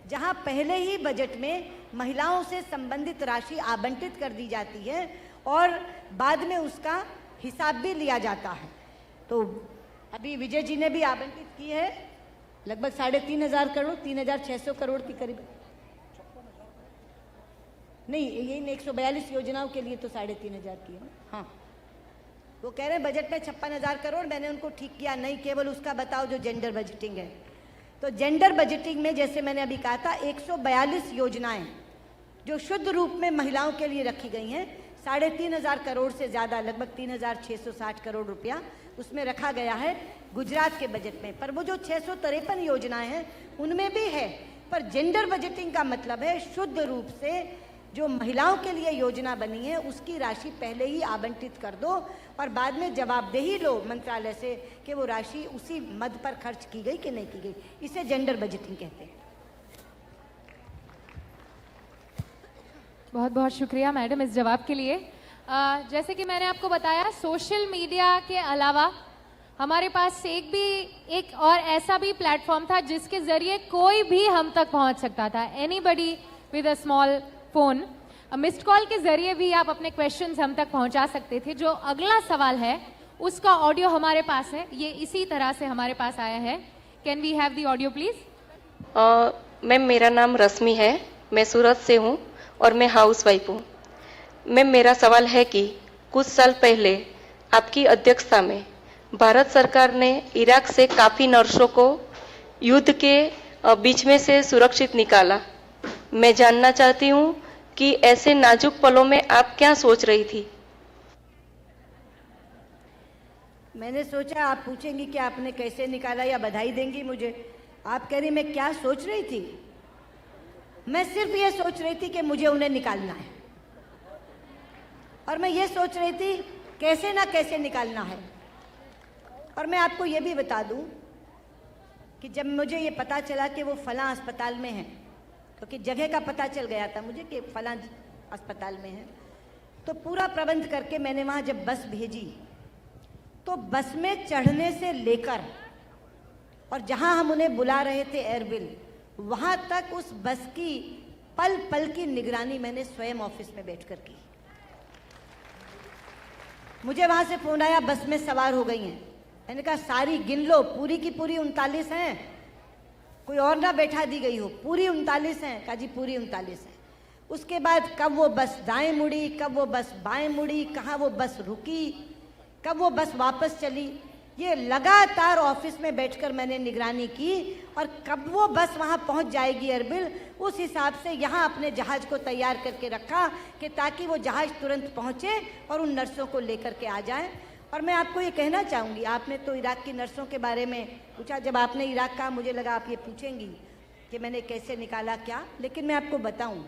जहां पहले ही बजट में महिलाओं से संबंधित राशि आवंटित कर दी जाती है और बाद में उसका हिसाब भी लिया जाता है। तो अभी विजय जी ने भी आवंटित की है लगभग 3,500 करोड़, 3,600 करोड़ के करीब। नहीं, ये 142 योजनाओं के लिए तो 3,500 की है। हाँ, वो कह रहे हैं बजट में 56,000 करोड़, मैंने उनको ठीक किया, नहीं केवल उसका बताओ जो जेंडर बजटिंग है। तो जेंडर बजटिंग में जैसे मैंने अभी कहा था 142 योजनाएं जो शुद्ध रूप में महिलाओं के लिए रखी गई हैं, 3,500 करोड़ से ज़्यादा, लगभग 3,660 करोड़ रुपया उसमें रखा गया है गुजरात के बजट में। पर वो जो 653 योजनाएं हैं उनमें भी है, पर जेंडर बजटिंग का मतलब है शुद्ध रूप से जो महिलाओं के लिए योजना बनी है उसकी राशि पहले ही आवंटित कर दो और बाद में जवाबदेही लो मंत्रालय से कि वो राशि उसी मद पर खर्च की गई कि नहीं की गई। इसे जेंडर बजटिंग कहते हैं। बहुत बहुत शुक्रिया मैडम इस जवाब के लिए। जैसे कि मैंने आपको बताया, सोशल मीडिया के अलावा हमारे पास एक और ऐसा भी प्लेटफॉर्म था जिसके जरिए कोई भी हम तक पहुंच सकता था। Anybody with a small phone, missed call के जरिए भी आप अपने क्वेश्चंस हम तक पहुंचा सकते थे। जो अगला सवाल है उसका ऑडियो हमारे पास है, ये इसी तरह से हमारे पास आया है। Can we have the audio please? Ma'am, मेरा नाम रश्मि है, मैं सूरत से हूँ और मैं हाउस वाइफ हूँ। मैम, मेरा सवाल है कि कुछ साल पहले आपकी अध्यक्षता में भारत सरकार ने इराक से काफ़ी नर्सों को युद्ध के बीच में से सुरक्षित निकाला। मैं जानना चाहती हूँ कि ऐसे नाजुक पलों में आप क्या सोच रही थी? मैंने सोचा आप पूछेंगी कि आपने कैसे निकाला या बधाई देंगी मुझे। आप कह रही मैं क्या सोच रही थी? मैं सिर्फ ये सोच रही थी कि मुझे उन्हें निकालना है, और मैं ये सोच रही थी कैसे ना कैसे निकालना है। और मैं आपको ये भी बता दूं कि जब मुझे ये पता चला कि वो फलां अस्पताल में हैं, क्योंकि जगह का पता चल गया था मुझे कि फलां अस्पताल में है, तो पूरा प्रबंध करके मैंने वहाँ जब बस भेजी तो बस में चढ़ने से लेकर और जहाँ हम उन्हें बुला रहे थे एयरबिल, वहाँ तक उस बस की पल पल की निगरानी मैंने स्वयं ऑफिस में बैठकर की। मुझे वहाँ से फोन आया, बस में सवार हो गई हैं। मैंने कहा सारी गिन लो, पूरी की पूरी 39 हैं, कोई और ना बैठा दी गई हो, पूरी 39 हैं। कहा जी पूरी 39 हैं। उसके बाद कब वो बस दाएं मुड़ी, कब वो बस बाएं मुड़ी, कहाँ वो बस रुकी, कब वो बस वापस चली, ये लगातार ऑफिस में बैठकर मैंने निगरानी की। और कब वो बस वहाँ पहुँच जाएगी एयरबिल, उस हिसाब से यहाँ अपने जहाज को तैयार करके रखा कि ताकि वो जहाज तुरंत पहुँचे और उन नर्सों को लेकर के आ जाए। और मैं आपको ये कहना चाहूँगी, आपने तो इराक की नर्सों के बारे में पूछा, जब आपने इराक कहा मुझे लगा आप ये पूछेंगी कि मैंने कैसे निकाला क्या, लेकिन मैं आपको बताऊँ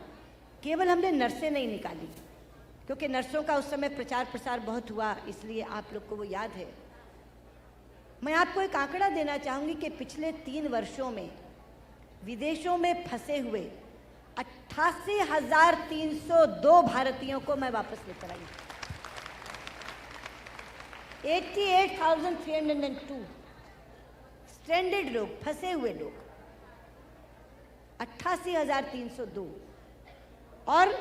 केवल हमने नर्सें नहीं निकाली, क्योंकि नर्सों का उस समय प्रचार प्रसार बहुत हुआ, इसलिए आप लोग को वो याद है। मैं आपको एक आंकड़ा देना चाहूँगी कि पिछले 3 वर्षों में विदेशों में फंसे हुए 88,302 भारतीयों को मैं वापस लेकर आई। 88,302 स्ट्रैंडेड लोग, फंसे हुए लोग, 88,302। और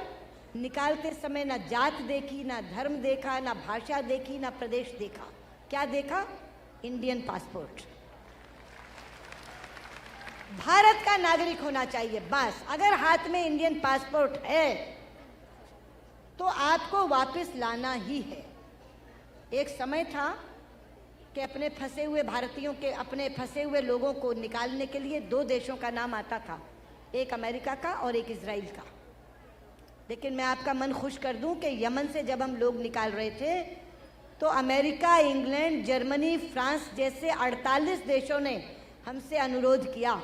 निकालते समय ना जात देखी, ना धर्म देखा, ना भाषा देखी, ना प्रदेश देखा। क्या देखा? Indian passport. भारत का नागरिक होना चाहिए बस। अगर हाथ में इंडियन पासपोर्ट है तो आपको वापस लाना ही है। एक समय था कि अपने फंसे हुए भारतीयों के, अपने फंसे हुए लोगों को निकालने के लिए 2 देशों का नाम आता था, एक अमेरिका का और एक इजराइल का। लेकिन मैं आपका मन खुश कर दूं कि यमन से जब हम लोग निकाल रहे थे तो अमेरिका, इंग्लैंड, जर्मनी, फ्रांस जैसे 48 देशों ने हमसे अनुरोध किया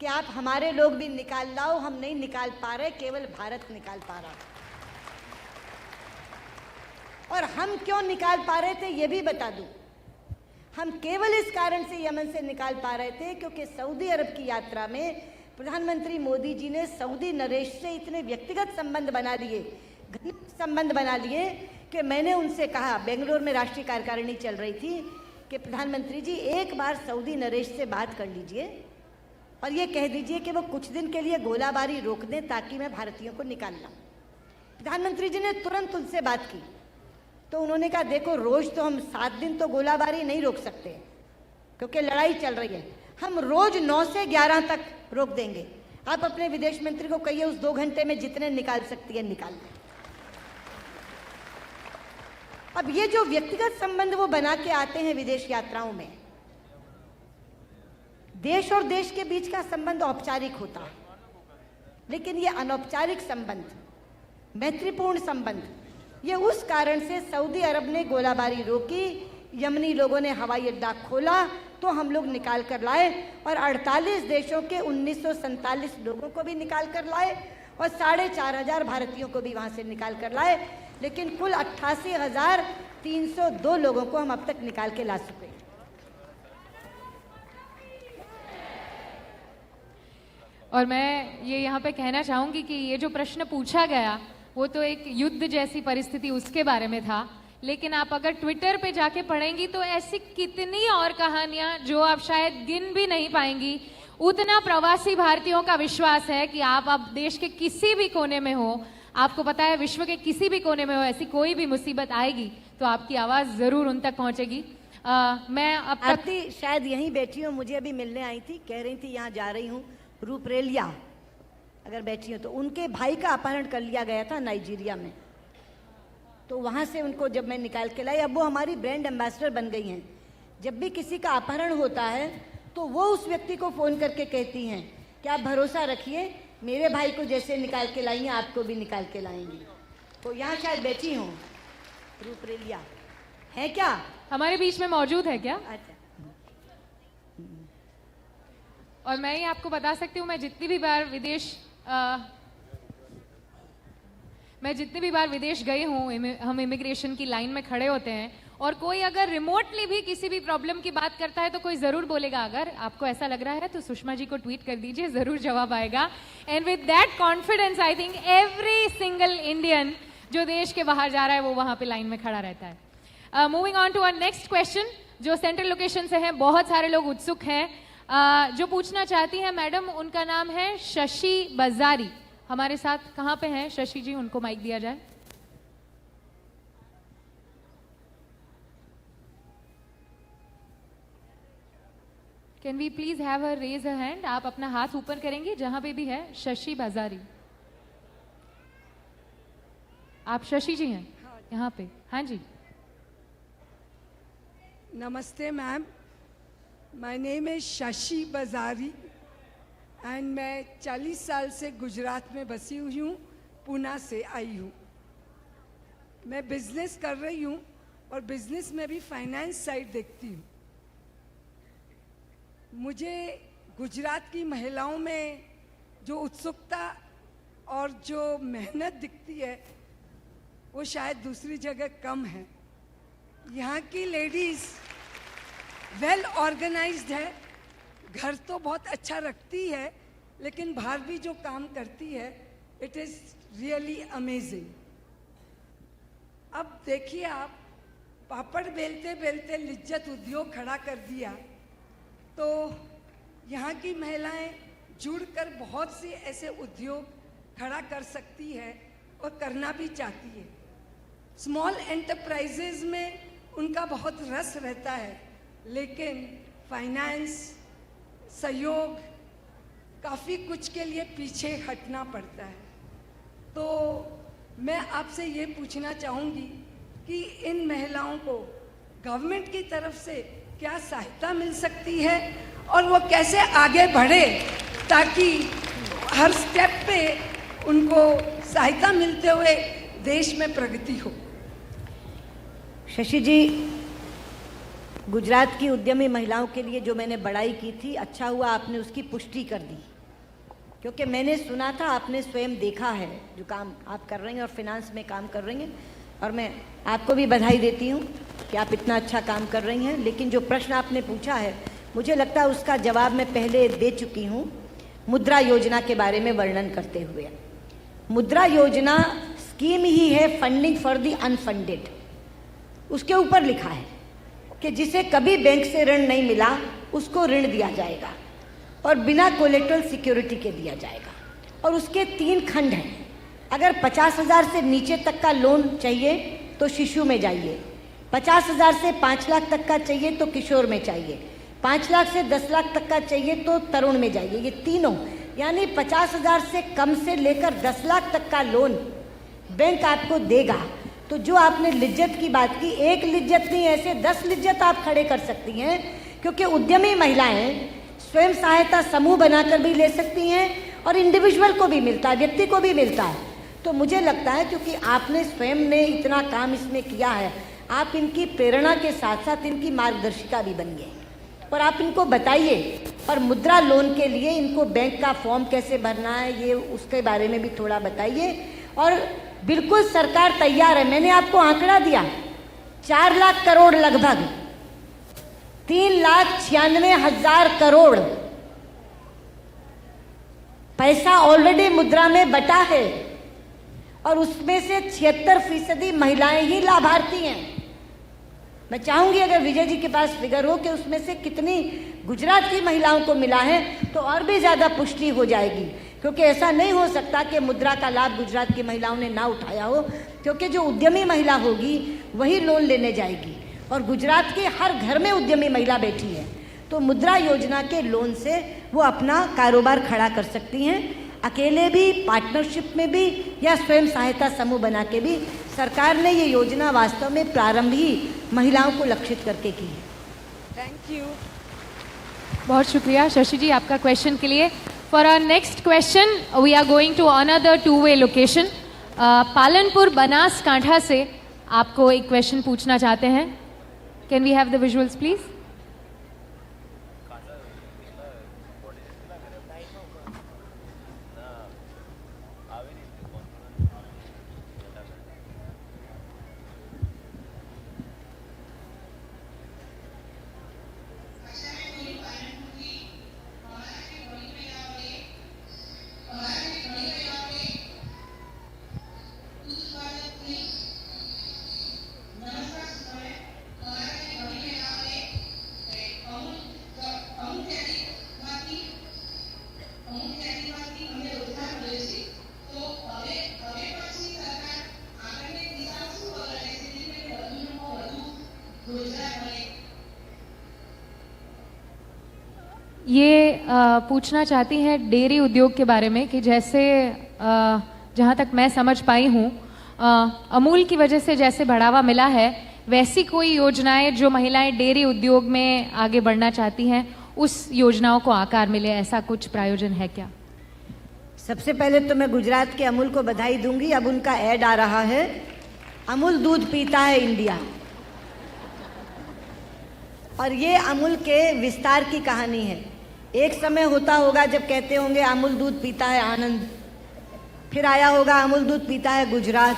कि आप हमारे लोग भी निकाल लाओ। हम नहीं निकाल पा रहे, केवल भारत निकाल पा रहा। और हम क्यों निकाल पा रहे थे ये भी बता दूं। हम केवल इस कारण से यमन से निकाल पा रहे थे क्योंकि सऊदी अरब की यात्रा में प्रधानमंत्री मोदी जी ने सऊदी नरेश से इतने व्यक्तिगत संबंध बना लिए, घनिष्ठ संबंध बना लिए कि मैंने उनसे कहा, बेंगलोर में राष्ट्रीय कार्यकारिणी चल रही थी, कि प्रधानमंत्री जी एक बार सऊदी नरेश से बात कर लीजिए और ये कह दीजिए कि वो कुछ दिन के लिए गोलाबारी रोक दें ताकि मैं भारतीयों को निकाल लाऊं। प्रधानमंत्री जी ने तुरंत उनसे बात की तो उन्होंने कहा देखो रोज तो हम 7 दिन तो गोलाबारी नहीं रोक सकते क्योंकि लड़ाई चल रही है, हम रोज 9 से 11 तक रोक देंगे। आप अपने विदेश मंत्री को कहिए उस 2 घंटे में जितने निकाल सकती है निकाल दें। अब ये जो व्यक्तिगत संबंध वो बना के आते हैं विदेश यात्राओं में, देश और देश के बीच का संबंध औपचारिक होता है, लेकिन ये अनौपचारिक संबंध, मैत्रीपूर्ण संबंध, ये उस कारण से सऊदी अरब ने गोलाबारी रोकी, यमनी लोगों ने हवाई अड्डा खोला तो हम लोग निकाल कर लाए और 48 देशों के 1947 लोगों को भी निकाल कर लाए और 4,500 भारतीयों को भी वहां से निकाल कर लाए। लेकिन कुल 88,302 लोगों को हम अब तक निकाल के ला चुके हैं। और मैं ये यहाँ पे कहना चाहूँगी कि ये जो प्रश्न पूछा गया वो तो एक युद्ध जैसी परिस्थिति उसके बारे में था, लेकिन आप अगर ट्विटर पे जाके पढ़ेंगी तो ऐसी कितनी और कहानियां जो आप शायद गिन भी नहीं पाएंगी। उतना प्रवासी भारतीयों का विश्वास है कि आप अब देश के किसी भी कोने में हो, आपको पता है विश्व के किसी भी कोने में हो, ऐसी कोई भी मुसीबत आएगी तो आपकी आवाज़ ज़रूर उन तक पहुँचेगी। मैं अब आरती शायद यहीं बैठी हूँ, मुझे अभी मिलने आई थी, कह रही थी यहाँ जा रही हूँ, रूपरेलिया अगर बैठी हूँ तो उनके भाई का अपहरण कर लिया गया था नाइजीरिया में। तो वहाँ से उनको जब मैं निकाल के लाई, अब वो हमारी ब्रांड एम्बेसडर बन गई हैं। जब भी किसी का अपहरण होता है तो वो उस व्यक्ति को फ़ोन करके कहती हैं कि आप भरोसा रखिए, मेरे भाई को जैसे निकाल के लाई हैं आपको भी निकाल के लाएंगी। तो यहाँ शायद बैठी हूँ रूपरेलिया, है क्या? हमारे बीच में मौजूद है क्या? अच्छा, और मैं ही आपको बता सकती हूँ, मैं जितनी भी बार विदेश गई हूँ, हम इमिग्रेशन की लाइन में खड़े होते हैं और कोई अगर रिमोटली भी किसी भी प्रॉब्लम की बात करता है तो कोई जरूर बोलेगा, अगर आपको ऐसा लग रहा है तो सुषमा जी को ट्वीट कर दीजिए, जरूर जवाब आएगा। And with that confidence I think every single Indian जो देश के बाहर जा रहा है वो वहां पे लाइन में खड़ा रहता है। Moving on to our next question, जो सेंट्रल लोकेशन से है, बहुत सारे लोग उत्सुक हैं। जो पूछना चाहती हैं मैडम, उनका नाम है शशि बजारी। हमारे साथ कहाँ पे हैं शशि जी? उनको माइक दिया जाए। Can we please have her raise a hand? आप अपना हाथ ऊपर करेंगे जहां पे भी है शशि बजारी। आप शशि जी हैं यहाँ पे? हाँ जी। नमस्ते ma'am, my name is Shashi बजारी एंड मैं 40 साल से गुजरात में बसी हुई हूँ, पूना से आई हूँ। मैं बिजनेस कर रही हूँ और बिजनेस में भी फाइनेंस साइड देखती हूँ। मुझे गुजरात की महिलाओं में जो उत्सुकता और जो मेहनत दिखती है वो शायद दूसरी जगह कम है। यहाँ की लेडीज़ वेल ऑर्गेनाइज्ड है, घर तो बहुत अच्छा रखती है, लेकिन बाहर भी जो काम करती है इट इज़ रियली अमेजिंग। अब देखिए, आप पापड़ बेलते बेलते लिज्जत उद्योग खड़ा कर दिया, तो यहाँ की महिलाएं जुड़कर बहुत सी ऐसे उद्योग खड़ा कर सकती है और करना भी चाहती है। स्मॉल एंटरप्राइजेज में उनका बहुत रस रहता है, लेकिन फाइनेंस, सहयोग, काफ़ी कुछ के लिए पीछे हटना पड़ता है। तो मैं आपसे ये पूछना चाहूँगी कि इन महिलाओं को गवर्नमेंट की तरफ से क्या सहायता मिल सकती है और वो कैसे आगे बढ़े ताकि हर स्टेप पे उनको सहायता मिलते हुए देश में प्रगति हो। शशि जी, गुजरात की उद्यमी महिलाओं के लिए जो मैंने बड़ाई की थी, अच्छा हुआ आपने उसकी पुष्टि कर दी, क्योंकि मैंने सुना था, आपने स्वयं देखा है जो काम आप कर रही हैं और फिनांस में काम कर रही हैं, और मैं आपको भी बधाई देती हूँ कि आप इतना अच्छा काम कर रही हैं। लेकिन जो प्रश्न आपने पूछा है, मुझे लगता है उसका जवाब मैं पहले दे चुकी हूँ, मुद्रा योजना के बारे में वर्णन करते हुए। मुद्रा योजना स्कीम ही है फंडिंग फॉर द अनफंडेड। उसके ऊपर लिखा है कि जिसे कभी बैंक से ऋण नहीं मिला उसको ऋण दिया जाएगा और बिना कोलेटरल सिक्योरिटी के दिया जाएगा। और उसके 3 खंड हैं। अगर 50,000 से नीचे तक का लोन चाहिए तो शिशु में जाइए, 50,000 से 5 लाख तक का चाहिए तो किशोर में चाहिए, 5 लाख से 10 लाख तक का चाहिए तो तरुण में जाइए। ये तीनों, यानी 50,000 से कम से लेकर 10 लाख तक का लोन बैंक आपको देगा। तो जो आपने लिज्जत की बात की, एक लिज्जत नहीं, ऐसे 10 लिज्जत आप खड़े कर सकती हैं, क्योंकि उद्यमी महिलाएं स्वयं सहायता समूह बनाकर भी ले सकती हैं और इंडिविजुअल को भी मिलता है, व्यक्ति को भी मिलता है। तो मुझे लगता है क्योंकि आपने स्वयं ने इतना काम इसमें किया है, आप इनकी प्रेरणा के साथ साथ इनकी मार्गदर्शिका भी बनिए और आप इनको बताइए। और मुद्रा लोन के लिए इनको बैंक का फॉर्म कैसे भरना है, ये उसके बारे में भी थोड़ा बताइए। और बिल्कुल सरकार तैयार है, मैंने आपको आंकड़ा दिया, 4 लाख करोड़ लगभग, 3,96,000 करोड़ पैसा ऑलरेडी मुद्रा में बटा है और उसमें से 76% महिलाएं ही लाभार्थी हैं। मैं चाहूंगी अगर विजय जी के पास फिगर हो कि उसमें से कितनी गुजरात की महिलाओं को मिला है, तो और भी ज़्यादा पुष्टि हो जाएगी। क्योंकि ऐसा नहीं हो सकता कि मुद्रा का लाभ गुजरात की महिलाओं ने ना उठाया हो, क्योंकि जो उद्यमी महिला होगी वही लोन लेने जाएगी और गुजरात के हर घर में उद्यमी महिला बैठी है। तो मुद्रा योजना के लोन से वो अपना कारोबार खड़ा कर सकती हैं, अकेले भी, पार्टनरशिप में भी या स्वयं सहायता समूह बना के भी सरकार ने ये योजना वास्तव में प्रारंभ ही महिलाओं को लक्षित करके की है। Thank you. बहुत शुक्रिया शशि जी आपका क्वेश्चन के लिए। For our next question we are going to another two way location. Palanpur Banaskantha से आपको एक क्वेश्चन पूछना चाहते हैं। Can we have the visuals please? ये पूछना चाहती हैं डेयरी उद्योग के बारे में कि जैसे जहाँ तक मैं समझ पाई हूँ अमूल की वजह से जैसे बढ़ावा मिला है, वैसी कोई योजनाएं जो महिलाएं डेयरी उद्योग में आगे बढ़ना चाहती हैं उस योजनाओं को आकार मिले, ऐसा कुछ प्रायोजन है क्या? सबसे पहले तो मैं गुजरात के अमूल को बधाई दूंगी। अब उनका ऐड आ रहा है, अमूल दूध पीता है इंडिया, और ये अमूल के विस्तार की कहानी है। एक समय होता होगा जब कहते होंगे अमूल दूध पीता है आनंद, फिर आया होगा अमूल दूध पीता है गुजरात,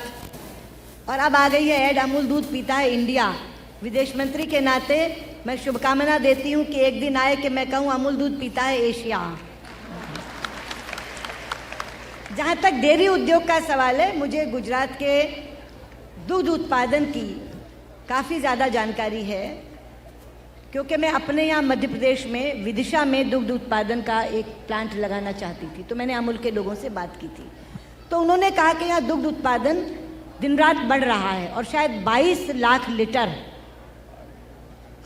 और अब आ गई है ऐड अमूल दूध पीता है इंडिया। विदेश मंत्री के नाते मैं शुभकामना देती हूँ कि एक दिन आए कि मैं कहूँ अमूल दूध पीता है एशिया। जहाँ तक डेयरी उद्योग का सवाल है, मुझे गुजरात के दूध उत्पादन की काफ़ी ज़्यादा जानकारी है, क्योंकि मैं अपने यहाँ मध्य प्रदेश में विदिशा में दुग्ध उत्पादन का एक प्लांट लगाना चाहती थी। तो मैंने अमूल के लोगों से बात की थी, तो उन्होंने कहा कि यहाँ दुग्ध उत्पादन दिन रात बढ़ रहा है और शायद 22 लाख लीटर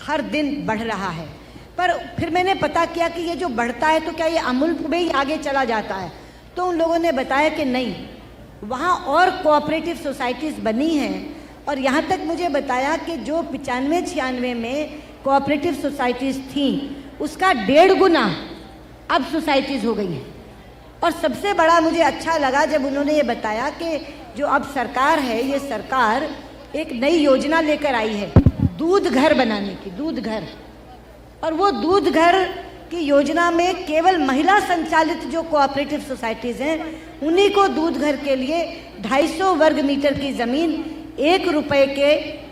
हर दिन बढ़ रहा है। पर फिर मैंने पता किया कि ये जो बढ़ता है तो क्या ये अमूल में ही आगे चला जाता है? तो उन लोगों ने बताया कि नहीं, वहाँ और कोऑपरेटिव सोसाइटीज़ बनी हैं, और यहाँ तक मुझे बताया कि जो 95-96 में कोऑपरेटिव सोसाइटीज़ थी उसका 1.5 गुना अब सोसाइटीज़ हो गई हैं। और सबसे बड़ा मुझे अच्छा लगा जब उन्होंने ये बताया कि जो अब सरकार है, ये सरकार एक नई योजना लेकर आई है दूध घर बनाने की, दूध घर। और वो दूध घर की योजना में केवल महिला संचालित जो कोऑपरेटिव सोसाइटीज़ हैं उन्हीं को दूध घर के लिए 250 वर्ग मीटर की ज़मीन 1 रुपये के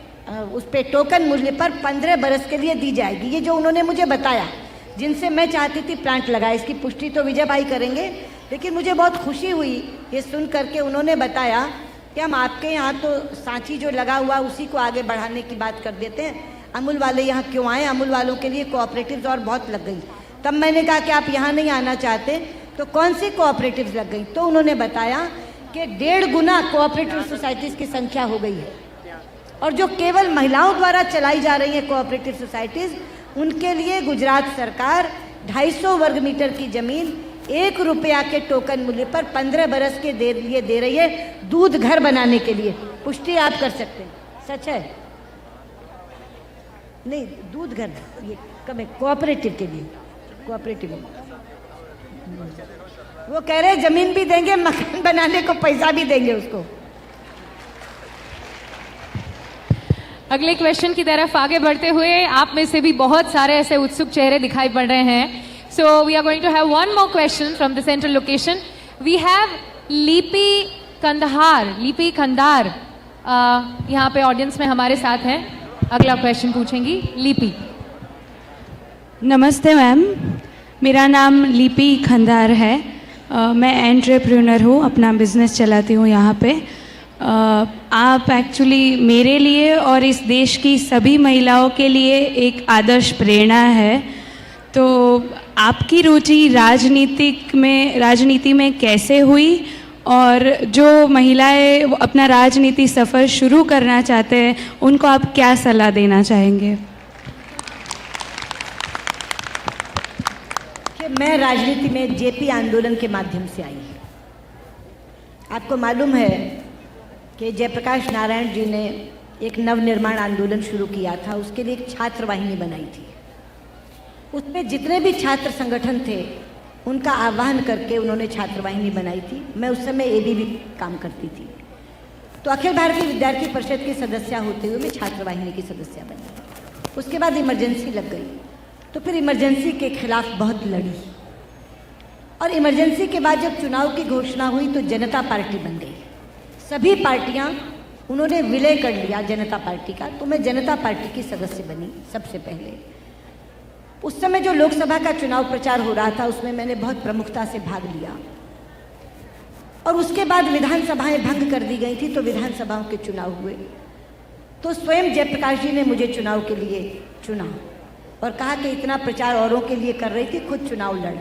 उस पे टोकन मूल्य पर 15 बरस के लिए दी जाएगी। ये जो उन्होंने मुझे बताया, जिनसे मैं चाहती थी प्लांट लगाए, इसकी पुष्टि तो विजय भाई करेंगे, लेकिन मुझे बहुत खुशी हुई ये सुन करके। उन्होंने बताया कि हम आपके यहाँ तो सांची जो लगा हुआ उसी को आगे बढ़ाने की बात कर देते हैं, अमूल वाले यहाँ क्यों आए, अमूल वालों के लिए कोऑपरेटिव्स और बहुत लग गई। तब मैंने कहा कि आप यहाँ नहीं आना चाहते तो कौन सी कोऑपरेटिव्स लग गई? तो उन्होंने बताया कि 1.5 गुना कोऑपरेटिव सोसाइटीज़ की संख्या हो गई है, और जो केवल महिलाओं द्वारा चलाई जा रही हैं कोऑपरेटिव सोसाइटीज़, उनके लिए गुजरात सरकार 250 वर्ग मीटर की ज़मीन 1 रुपया के टोकन मूल्य पर 15 बरस के लिए दे रही है दूध घर बनाने के लिए। पुष्टि आप कर सकते हैं, सच है? नहीं, दूध घर ये कब है? कोऑपरेटिव के लिए, कोऑपरेटिव। वो कह रहे जमीन भी देंगे, मकान बनाने को पैसा भी देंगे उसको। अगले क्वेश्चन की तरफ आगे बढ़ते हुए आप में से भी बहुत सारे ऐसे उत्सुक चेहरे दिखाई पड़ रहे हैं। So we are going to have one more question from the central location. We have Lipi Kandhar, लिपि खंदार यहाँ पे ऑडियंस में हमारे साथ हैं। अगला क्वेश्चन पूछेंगी लिपि। नमस्ते मैम, मेरा नाम लिपि खंदार है। मैं एंटरप्रेन्योर हूँ, अपना बिजनेस चलाती हूँ यहाँ पे। आप एक्चुअली मेरे लिए और इस देश की सभी महिलाओं के लिए एक आदर्श प्रेरणा है। तो आपकी रुचि राजनीति में कैसे हुई, और जो महिलाएं अपना राजनीति सफ़र शुरू करना चाहते हैं उनको आप क्या सलाह देना चाहेंगे? कि मैं राजनीति में जेपी आंदोलन के माध्यम से आई। आपको मालूम है कि जयप्रकाश नारायण जी ने एक नवनिर्माण आंदोलन शुरू किया था, उसके लिए एक छात्र वाहिनी बनाई थी। उसमें जितने भी छात्र संगठन थे उनका आह्वान करके उन्होंने छात्र वाहिनी बनाई थी। मैं उस समय एबीवी काम करती थी, तो अखिल भारतीय विद्यार्थी परिषद की सदस्य होते हुए मैं छात्र वाहिनी की सदस्य बनी। उसके बाद इमरजेंसी लग गई, तो फिर इमरजेंसी के खिलाफ बहुत लड़ी, और इमरजेंसी के बाद जब चुनाव की घोषणा हुई तो जनता पार्टी बन गई। सभी पार्टियां उन्होंने विलय कर लिया जनता पार्टी का, तो मैं जनता पार्टी की सदस्य बनी सबसे पहले। उस समय जो लोकसभा का चुनाव प्रचार हो रहा था उसमें मैंने बहुत प्रमुखता से भाग लिया, और उसके बाद विधानसभाएं भंग कर दी गई थी, तो विधानसभाओं के चुनाव हुए। तो स्वयं जयप्रकाश जी ने मुझे चुनाव के लिए चुना और कहा कि इतना प्रचार औरों के लिए कर रही थी, खुद चुनाव लड़।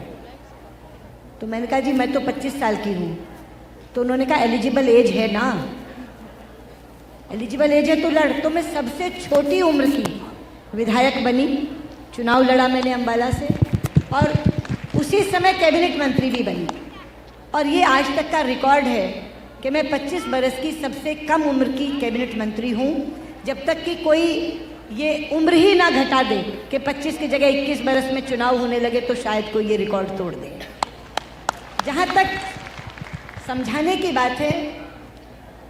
तो मैंने कहा जी मैं तो 25 साल की हूँ। तो उन्होंने कहा एलिजिबल एज है ना, एलिजिबल एज है तो लड़। तो मैं सबसे छोटी उम्र की विधायक बनी, चुनाव लड़ा मैंने अम्बाला से, और उसी समय कैबिनेट मंत्री भी बनी। और ये आज तक का रिकॉर्ड है कि मैं 25 बरस की सबसे कम उम्र की कैबिनेट मंत्री हूँ, जब तक कि कोई ये उम्र ही ना घटा दे कि 25 की जगह 21 बरस में चुनाव होने लगे तो शायद कोई ये रिकॉर्ड तोड़ दे। जहाँ तक समझाने की बात है,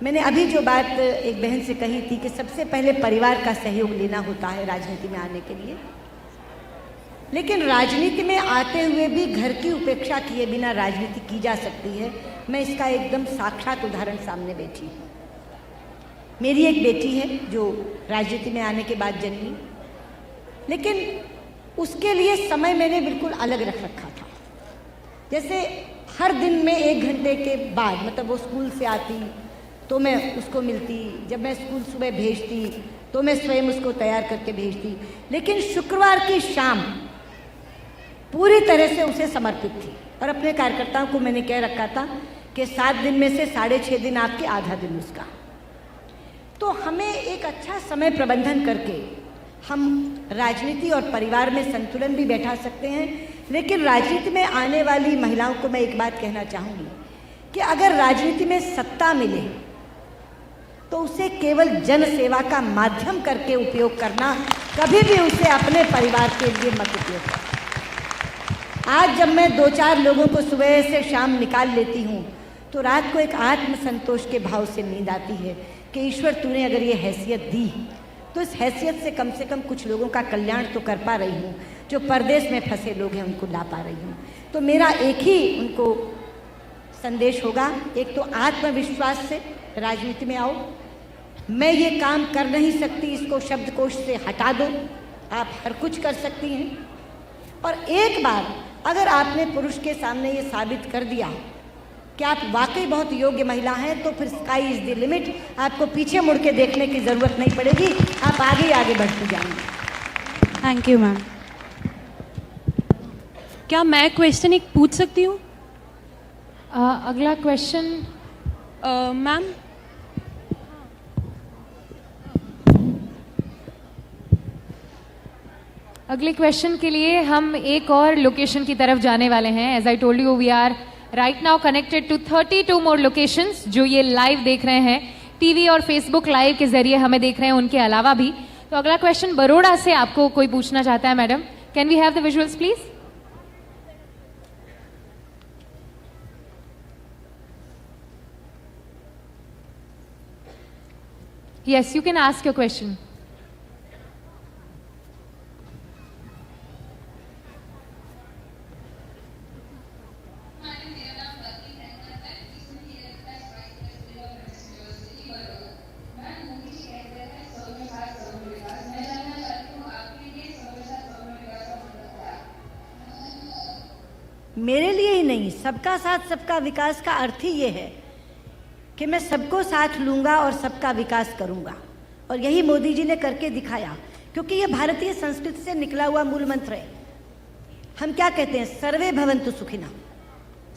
मैंने अभी जो बात एक बहन से कही थी कि सबसे पहले परिवार का सहयोग लेना होता है राजनीति में आने के लिए, लेकिन राजनीति में आते हुए भी घर की उपेक्षा किए बिना राजनीति की जा सकती है। मैं इसका एकदम साक्षात उदाहरण सामने बैठी हूँ। मेरी एक बेटी है जो राजनीति में आने के बाद जन्मी, लेकिन उसके लिए समय मैंने बिल्कुल अलग रख रखा था। जैसे हर दिन में 1 घंटे के बाद, मतलब वो स्कूल से आती तो मैं उसको मिलती, जब मैं स्कूल सुबह भेजती तो मैं स्वयं उसको तैयार करके भेजती, लेकिन शुक्रवार की शाम पूरी तरह से उसे समर्पित थी। और अपने कार्यकर्ताओं को मैंने कह रखा था कि 7 दिन में से 6.5 दिन आपके, आधा दिन उसका। तो हमें एक अच्छा समय प्रबंधन करके हम राजनीति और परिवार में संतुलन भी बैठा सकते हैं। लेकिन राजनीति में आने वाली महिलाओं को मैं एक बात कहना चाहूँगी कि अगर राजनीति में सत्ता मिले तो उसे केवल जन सेवा का माध्यम करके उपयोग करना, कभी भी उसे अपने परिवार के लिए मत उपयोग करना। आज जब मैं 2-4 लोगों को सुबह से शाम निकाल लेती हूँ तो रात को एक आत्मसंतोष के भाव से नींद आती है कि ईश्वर तूने अगर ये हैसियत दी तो इस हैसियत से कम कुछ लोगों का कल्याण तो कर पा रही हूँ, जो परदेश में फंसे लोग हैं उनको ला पा रही हूँ। तो मेरा एक ही उनको संदेश होगा, एक तो आत्मविश्वास से राजनीति में आओ। मैं ये काम कर नहीं सकती, इसको शब्दकोश से हटा दो, आप हर कुछ कर सकती हैं। और एक बार अगर आपने पुरुष के सामने ये साबित कर दिया कि आप वाकई बहुत योग्य महिला हैं, तो फिर स्काई इज द लिमिट। आपको पीछे मुड़ के देखने की ज़रूरत नहीं पड़ेगी, आप आगे आगे बढ़ते जाएंगे। Thank you ma'am. क्या मैं क्वेश्चन एक पूछ सकती हूँ? अगला क्वेश्चन मैम, अगले क्वेश्चन के लिए हम एक और लोकेशन की तरफ जाने वाले हैं। As I told you, we are right now connected to 32 more locations जो ये लाइव देख रहे हैं, टीवी और फेसबुक लाइव के जरिए हमें देख रहे हैं, उनके अलावा भी। तो अगला क्वेश्चन बड़ौदा से आपको कोई पूछना चाहता है। Madam, can we have the visuals please? Yes, you can ask your question. मेरे लिए ही नहीं, सबका साथ सबका विकास का अर्थ ही ये है कि मैं सबको साथ लूँगा और सबका विकास करूँगा। और यही मोदी जी ने करके दिखाया, क्योंकि ये भारतीय संस्कृति से निकला हुआ मूल मंत्र है। हम क्या कहते हैं? सर्वे भवन्तु सुखिनः,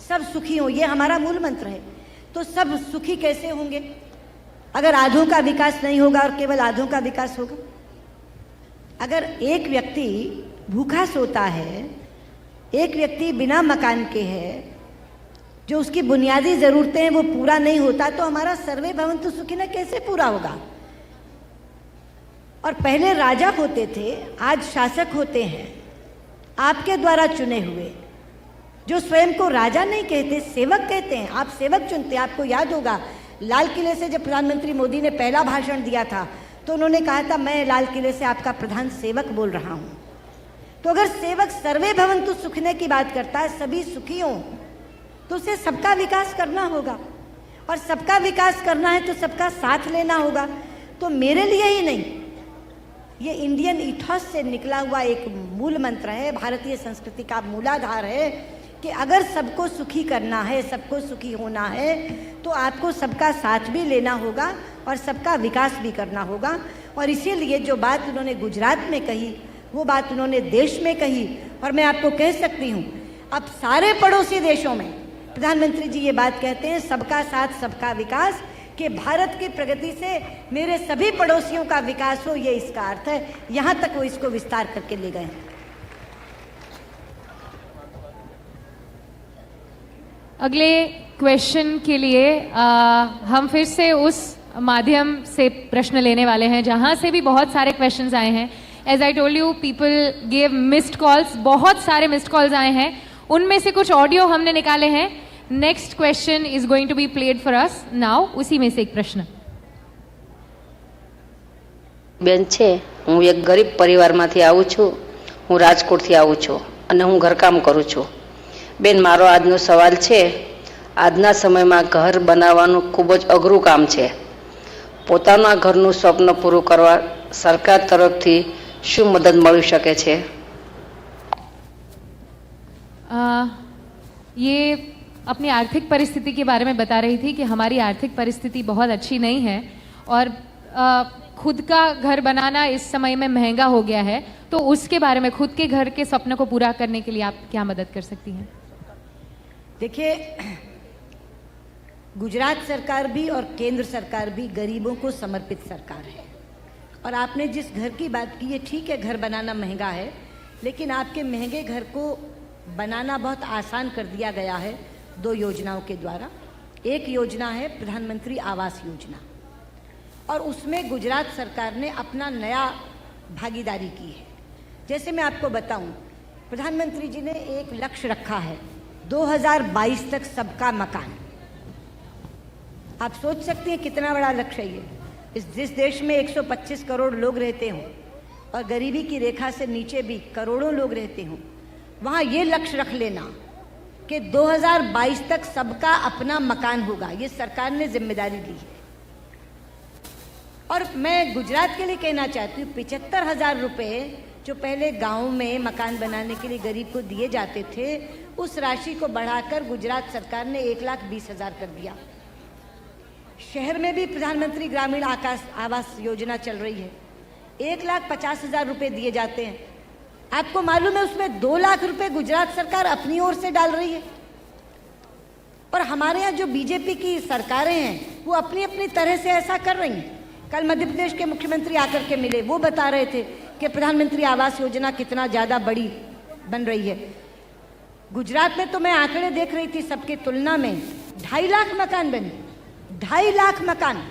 सब सुखी हो, ये हमारा मूल मंत्र है। तो सब सुखी कैसे होंगे अगर आधों का विकास नहीं होगा और केवल आधों का विकास होगा? अगर एक व्यक्ति भूखा सोता है, एक व्यक्ति बिना मकान के है, जो उसकी बुनियादी ज़रूरतें हैं वो पूरा नहीं होता तो हमारा सर्वे भवन्तु सुखिनः कैसे पूरा होगा? और पहले राजा होते थे, आज शासक होते हैं, आपके द्वारा चुने हुए, जो स्वयं को राजा नहीं कहते, सेवक कहते हैं। आप सेवक चुनते हैं। आपको याद होगा लाल किले से जब प्रधानमंत्री मोदी ने पहला भाषण दिया था तो उन्होंने कहा था मैं लाल किले से आपका प्रधान सेवक बोल रहा हूँ। तो अगर सेवक सर्वे भवन्तु सुखिनः की बात करता है, सभी सुखी हों, तो उसे सबका विकास करना होगा, और सबका विकास करना है तो सबका साथ लेना होगा। तो मेरे लिए ही नहीं, ये इंडियन इथॉस से निकला हुआ एक मूल मंत्र है, भारतीय संस्कृति का मूलाधार है कि अगर सबको सुखी करना है, सबको सुखी होना है, तो आपको सबका साथ भी लेना होगा और सबका विकास भी करना होगा। और इसीलिए जो बात उन्होंने गुजरात में कही वो बात उन्होंने देश में कही। और मैं आपको कह सकती हूँ अब सारे पड़ोसी देशों में प्रधानमंत्री जी ये बात कहते हैं, सबका साथ सबका विकास, कि भारत की प्रगति से मेरे सभी पड़ोसियों का विकास हो, ये इसका अर्थ है। यहाँ तक वो इसको विस्तार करके ले गए। अगले क्वेश्चन के लिए हम फिर से उस माध्यम से प्रश्न लेने वाले हैं जहां से भी बहुत सारे क्वेश्चंस आए हैं। As I told you, people give missed calls, बहुत सारे मिस्ड कॉल्स आए हैं, उनमें से कुछ ऑडियो हमने निकाले हैं। Next question is going to be played for us now. उसी में से एक प्रश्न। બેન છે, હું એક ગરીબ પરિવારમાંથી આવું છું, હું રાજકોટથી આવું છું અને હું ઘરકામ કરું છું. બેન, મારો આજનો સવાલ છે, આજના સમયમાં ઘર બનાવવાનું ખૂબ જ અઘરું કામ છે. પોતાના ઘરનું સ્વપ્ન પૂરું કરવા સરકાર તરફથી શું મદદ મળી શકે છે? ये अपनी आर्थिक परिस्थिति के बारे में बता रही थी कि हमारी आर्थिक परिस्थिति बहुत अच्छी नहीं है और खुद का घर बनाना इस समय में महंगा हो गया है, तो उसके बारे में, खुद के घर के सपने को पूरा करने के लिए आप क्या मदद कर सकती हैं? देखिए, गुजरात सरकार भी और केंद्र सरकार भी गरीबों को समर्पित सरकार है। और आपने जिस घर की बात की है, ठीक है, घर बनाना महंगा है, लेकिन आपके महंगे घर को बनाना बहुत आसान कर दिया गया है 2 योजनाओं के द्वारा। एक योजना है प्रधानमंत्री आवास योजना, और उसमें गुजरात सरकार ने अपना नया भागीदारी की है। जैसे मैं आपको बताऊं, प्रधानमंत्री जी ने एक लक्ष्य रखा है 2022 तक सबका मकान। आप सोच सकते हैं कितना बड़ा लक्ष्य है ये। जिस देश में 125 करोड़ लोग रहते हों और गरीबी की रेखा से नीचे भी करोड़ों लोग रहते हों, वहाँ ये लक्ष्य रख लेना कि 2022 तक सबका अपना मकान होगा, ये सरकार ने जिम्मेदारी ली है। और मैं गुजरात के लिए कहना चाहती हूँ, 75,000 रुपये जो पहले गाँव में मकान बनाने के लिए गरीब को दिए जाते थे, उस राशि को बढ़ाकर गुजरात सरकार ने 1,20,000 कर दिया। शहर में भी प्रधानमंत्री ग्रामीण आवास योजना चल रही है, 1,50,000 रुपये दिए जाते हैं। आपको मालूम है उसमें 2 लाख रुपए गुजरात सरकार अपनी ओर से डाल रही है। और हमारे यहाँ जो बीजेपी की सरकारें हैं वो अपनी अपनी तरह से ऐसा कर रही हैं। कल मध्य प्रदेश के मुख्यमंत्री आकर के मिले, वो बता रहे थे कि प्रधानमंत्री आवास योजना कितना ज़्यादा बड़ी बन रही है। गुजरात में तो मैं आंकड़े देख रही थी, सबकी तुलना में 2.5 लाख मकान बने, 2.5 लाख मकान।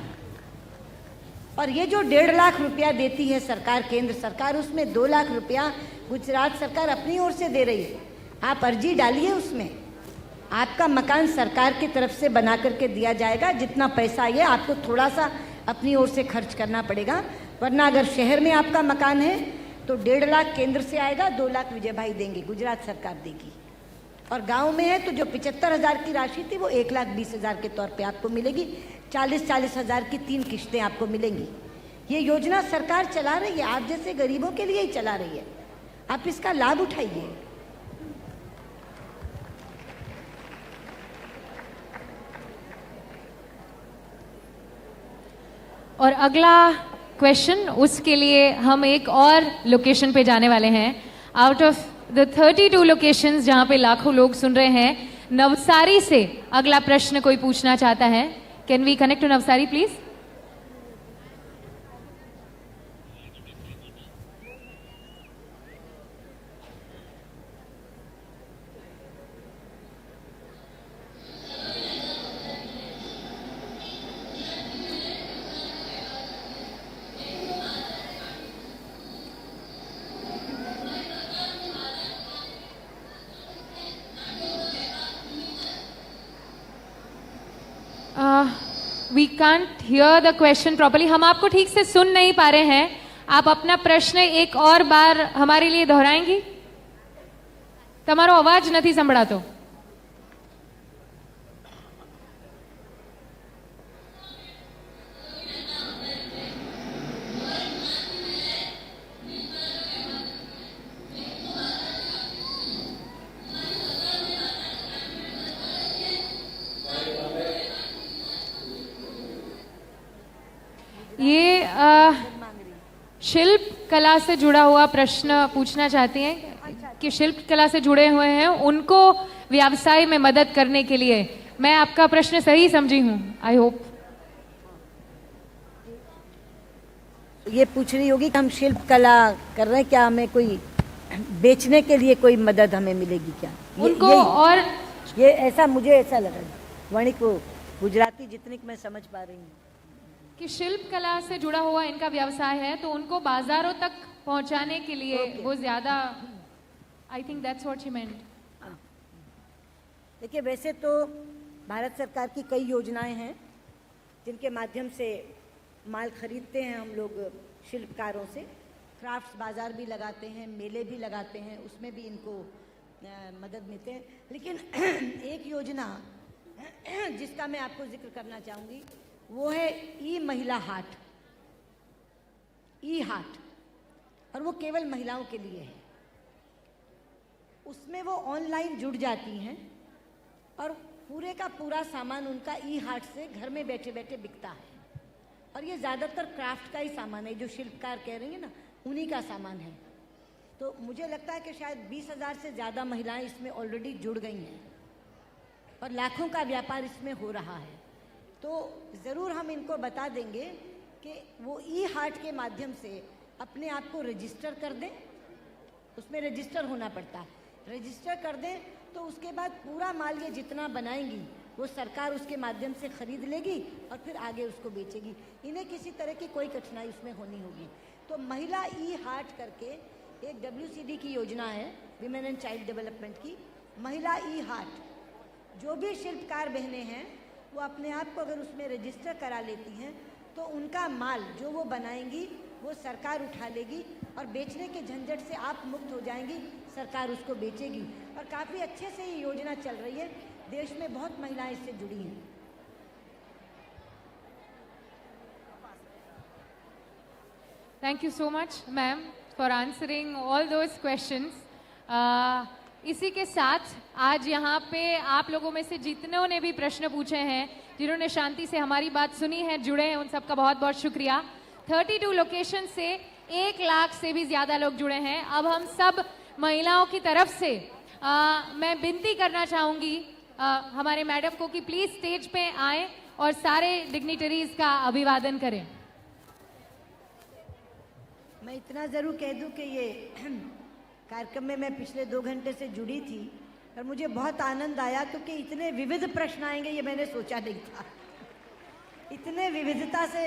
और ये जो 1.5 लाख रुपया देती है सरकार, केंद्र सरकार, उसमें 2 लाख रुपया गुजरात सरकार अपनी ओर से दे रही है। आप अर्जी डालिए, उसमें आपका मकान सरकार की तरफ से बना करके दिया जाएगा। जितना पैसा ये आपको थोड़ा सा अपनी ओर से खर्च करना पड़ेगा, वरना अगर शहर में आपका मकान है तो 1.5 लाख केंद्र से आएगा, 2 लाख विजय भाई देंगे, गुजरात सरकार देगी। और गांव में है तो जो 75,000 की राशि थी वो 1,20,000 के तौर पे आपको मिलेगी। 40,000 की 3 किश्तें आपको मिलेंगी। ये योजना सरकार चला रही है, आप जैसे गरीबों के लिए ही चला रही है। आप इसका लाभ उठाइए। और अगला क्वेश्चन, उसके लिए हम एक और लोकेशन पे जाने वाले हैं। आउट ऑफ द 32 लोकेशंस जहां पे लाखों लोग सुन रहे हैं, नवसारी से अगला प्रश्न कोई पूछना चाहता है। Can we connect to Navsari please? We can't hear the question properly. हम आपको ठीक से सुन नहीं पा रहे हैं. आप अपना प्रश्न एक और बार हमारे लिए दोहराएंगी? તમારો અવાજ નથી સંભળાતો. ये शिल्प कला से जुड़ा हुआ प्रश्न पूछना चाहती हैं कि शिल्प कला से जुड़े हुए हैं उनको व्यवसाय में मदद करने के लिए. मैं आपका प्रश्न सही समझी हूँ? I hope. ये पूछ रही होगी कि हम शिल्प कला कर रहे हैं, क्या हमें कोई बेचने के लिए कोई मदद हमें मिलेगी क्या? उनको और ये ऐसा मुझे ऐसा लगा वणिक वो गुजराती जितनी मैं समझ पा रही हूँ कि शिल्प कला से जुड़ा हुआ इनका व्यवसाय है तो उनको बाजारों तक पहुंचाने के लिए वो ज्यादा. I think that's what she meant. देखिए, वैसे तो भारत सरकार की कई योजनाएं हैं जिनके माध्यम से माल खरीदते हैं हम लोग शिल्पकारों से. क्राफ्ट्स बाजार भी लगाते हैं, मेले भी लगाते हैं, उसमें भी इनको मदद मिलते हैं. लेकिन एक योजना जिसका मैं आपको जिक्र करना चाहूँगी वो है ई महिला हाट. ई हाट, और वो केवल महिलाओं के लिए है. उसमें वो ऑनलाइन जुड़ जाती हैं और पूरे का पूरा सामान उनका ई हाट से घर में बैठे बैठे बिकता है. और ये ज़्यादातर क्राफ्ट का ही सामान है, जो शिल्पकार कह रही हैं ना, उन्हीं का सामान है. तो मुझे लगता है कि शायद 20,000 से ज़्यादा महिलाएं इसमें ऑलरेडी जुड़ गई हैं और लाखों का व्यापार इसमें हो रहा है. तो ज़रूर हम इनको बता देंगे कि वो ई हाट के माध्यम से अपने आप को रजिस्टर कर दें. उसमें रजिस्टर होना पड़ता है. रजिस्टर कर दें तो उसके बाद पूरा माल ये जितना बनाएंगी वो सरकार उसके माध्यम से खरीद लेगी और फिर आगे उसको बेचेगी. इन्हें किसी तरह की कोई कठिनाई उसमें होनी होगी. तो महिला ई हाट करके एक WCD की योजना है, विमेन एंड चाइल्ड डेवलपमेंट की. महिला ई हाट, जो भी शिल्पकार बहनें हैं वो अपने आप को अगर उसमें रजिस्टर करा लेती हैं तो उनका माल जो वो बनाएंगी वो सरकार उठा लेगी और बेचने के झंझट से आप मुक्त हो जाएंगी. सरकार उसको बेचेगी और काफ़ी अच्छे से ये योजना चल रही है. देश में बहुत महिलाएं इससे जुड़ी हैं. Thank you so much ma'am for answering all those questions. इसी के साथ आज यहाँ पे आप लोगों में से जितनों ने भी प्रश्न पूछे हैं, जिन्होंने शांति से हमारी बात सुनी है, जुड़े हैं, उन सबका बहुत बहुत शुक्रिया. 32 लोकेशन से 1 लाख से भी ज़्यादा लोग जुड़े हैं. अब हम सब महिलाओं की तरफ से मैं विनती करना चाहूँगी हमारे मैडम को कि प्लीज़ स्टेज पे आएँ और सारे डिग्निटरीज का अभिवादन करें. मैं इतना ज़रूर कह दूं कि ये कार्यक्रम में मैं पिछले 2 घंटे से जुड़ी थी और मुझे बहुत आनंद आया, क्योंकि इतने विविध प्रश्न आएंगे ये मैंने सोचा नहीं था. इतने विविधता से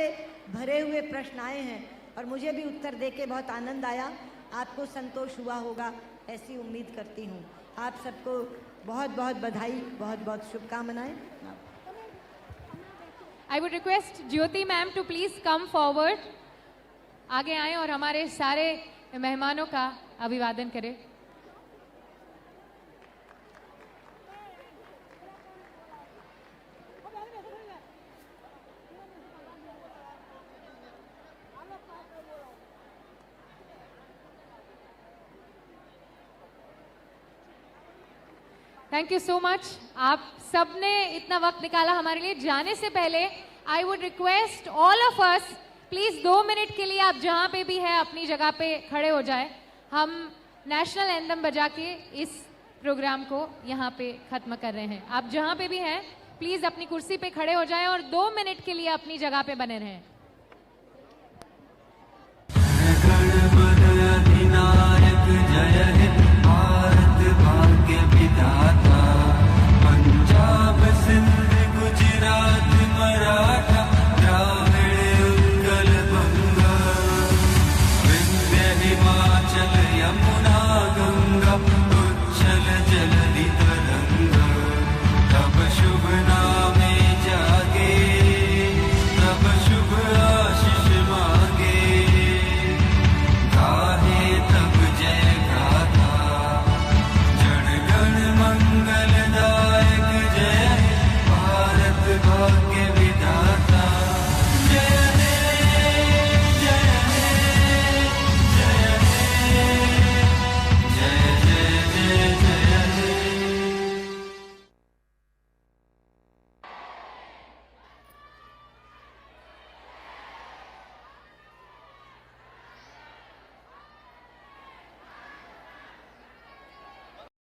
भरे हुए प्रश्न आए हैं और मुझे भी उत्तर देके बहुत आनंद आया. आपको संतोष हुआ होगा, ऐसी उम्मीद करती हूँ. आप सबको बहुत बहुत बधाई, बहुत बहुत शुभकामनाएं. I would request Jyoti ma'am to please come forward. आगे आए और हमारे सारे मेहमानों का अभिवादन करें. Thank you so much. आप सबने इतना वक्त निकाला हमारे लिए. जाने से पहले आई would request all of us, please 2 minute के लिए आप जहां पे भी है अपनी जगह पे खड़े हो जाए. हम नेशनल एंथम बजा के इस प्रोग्राम को यहाँ पे खत्म कर रहे हैं. आप जहां पे भी हैं प्लीज अपनी कुर्सी पे खड़े हो जाएं और 2 मिनट के लिए अपनी जगह पे बने रहें.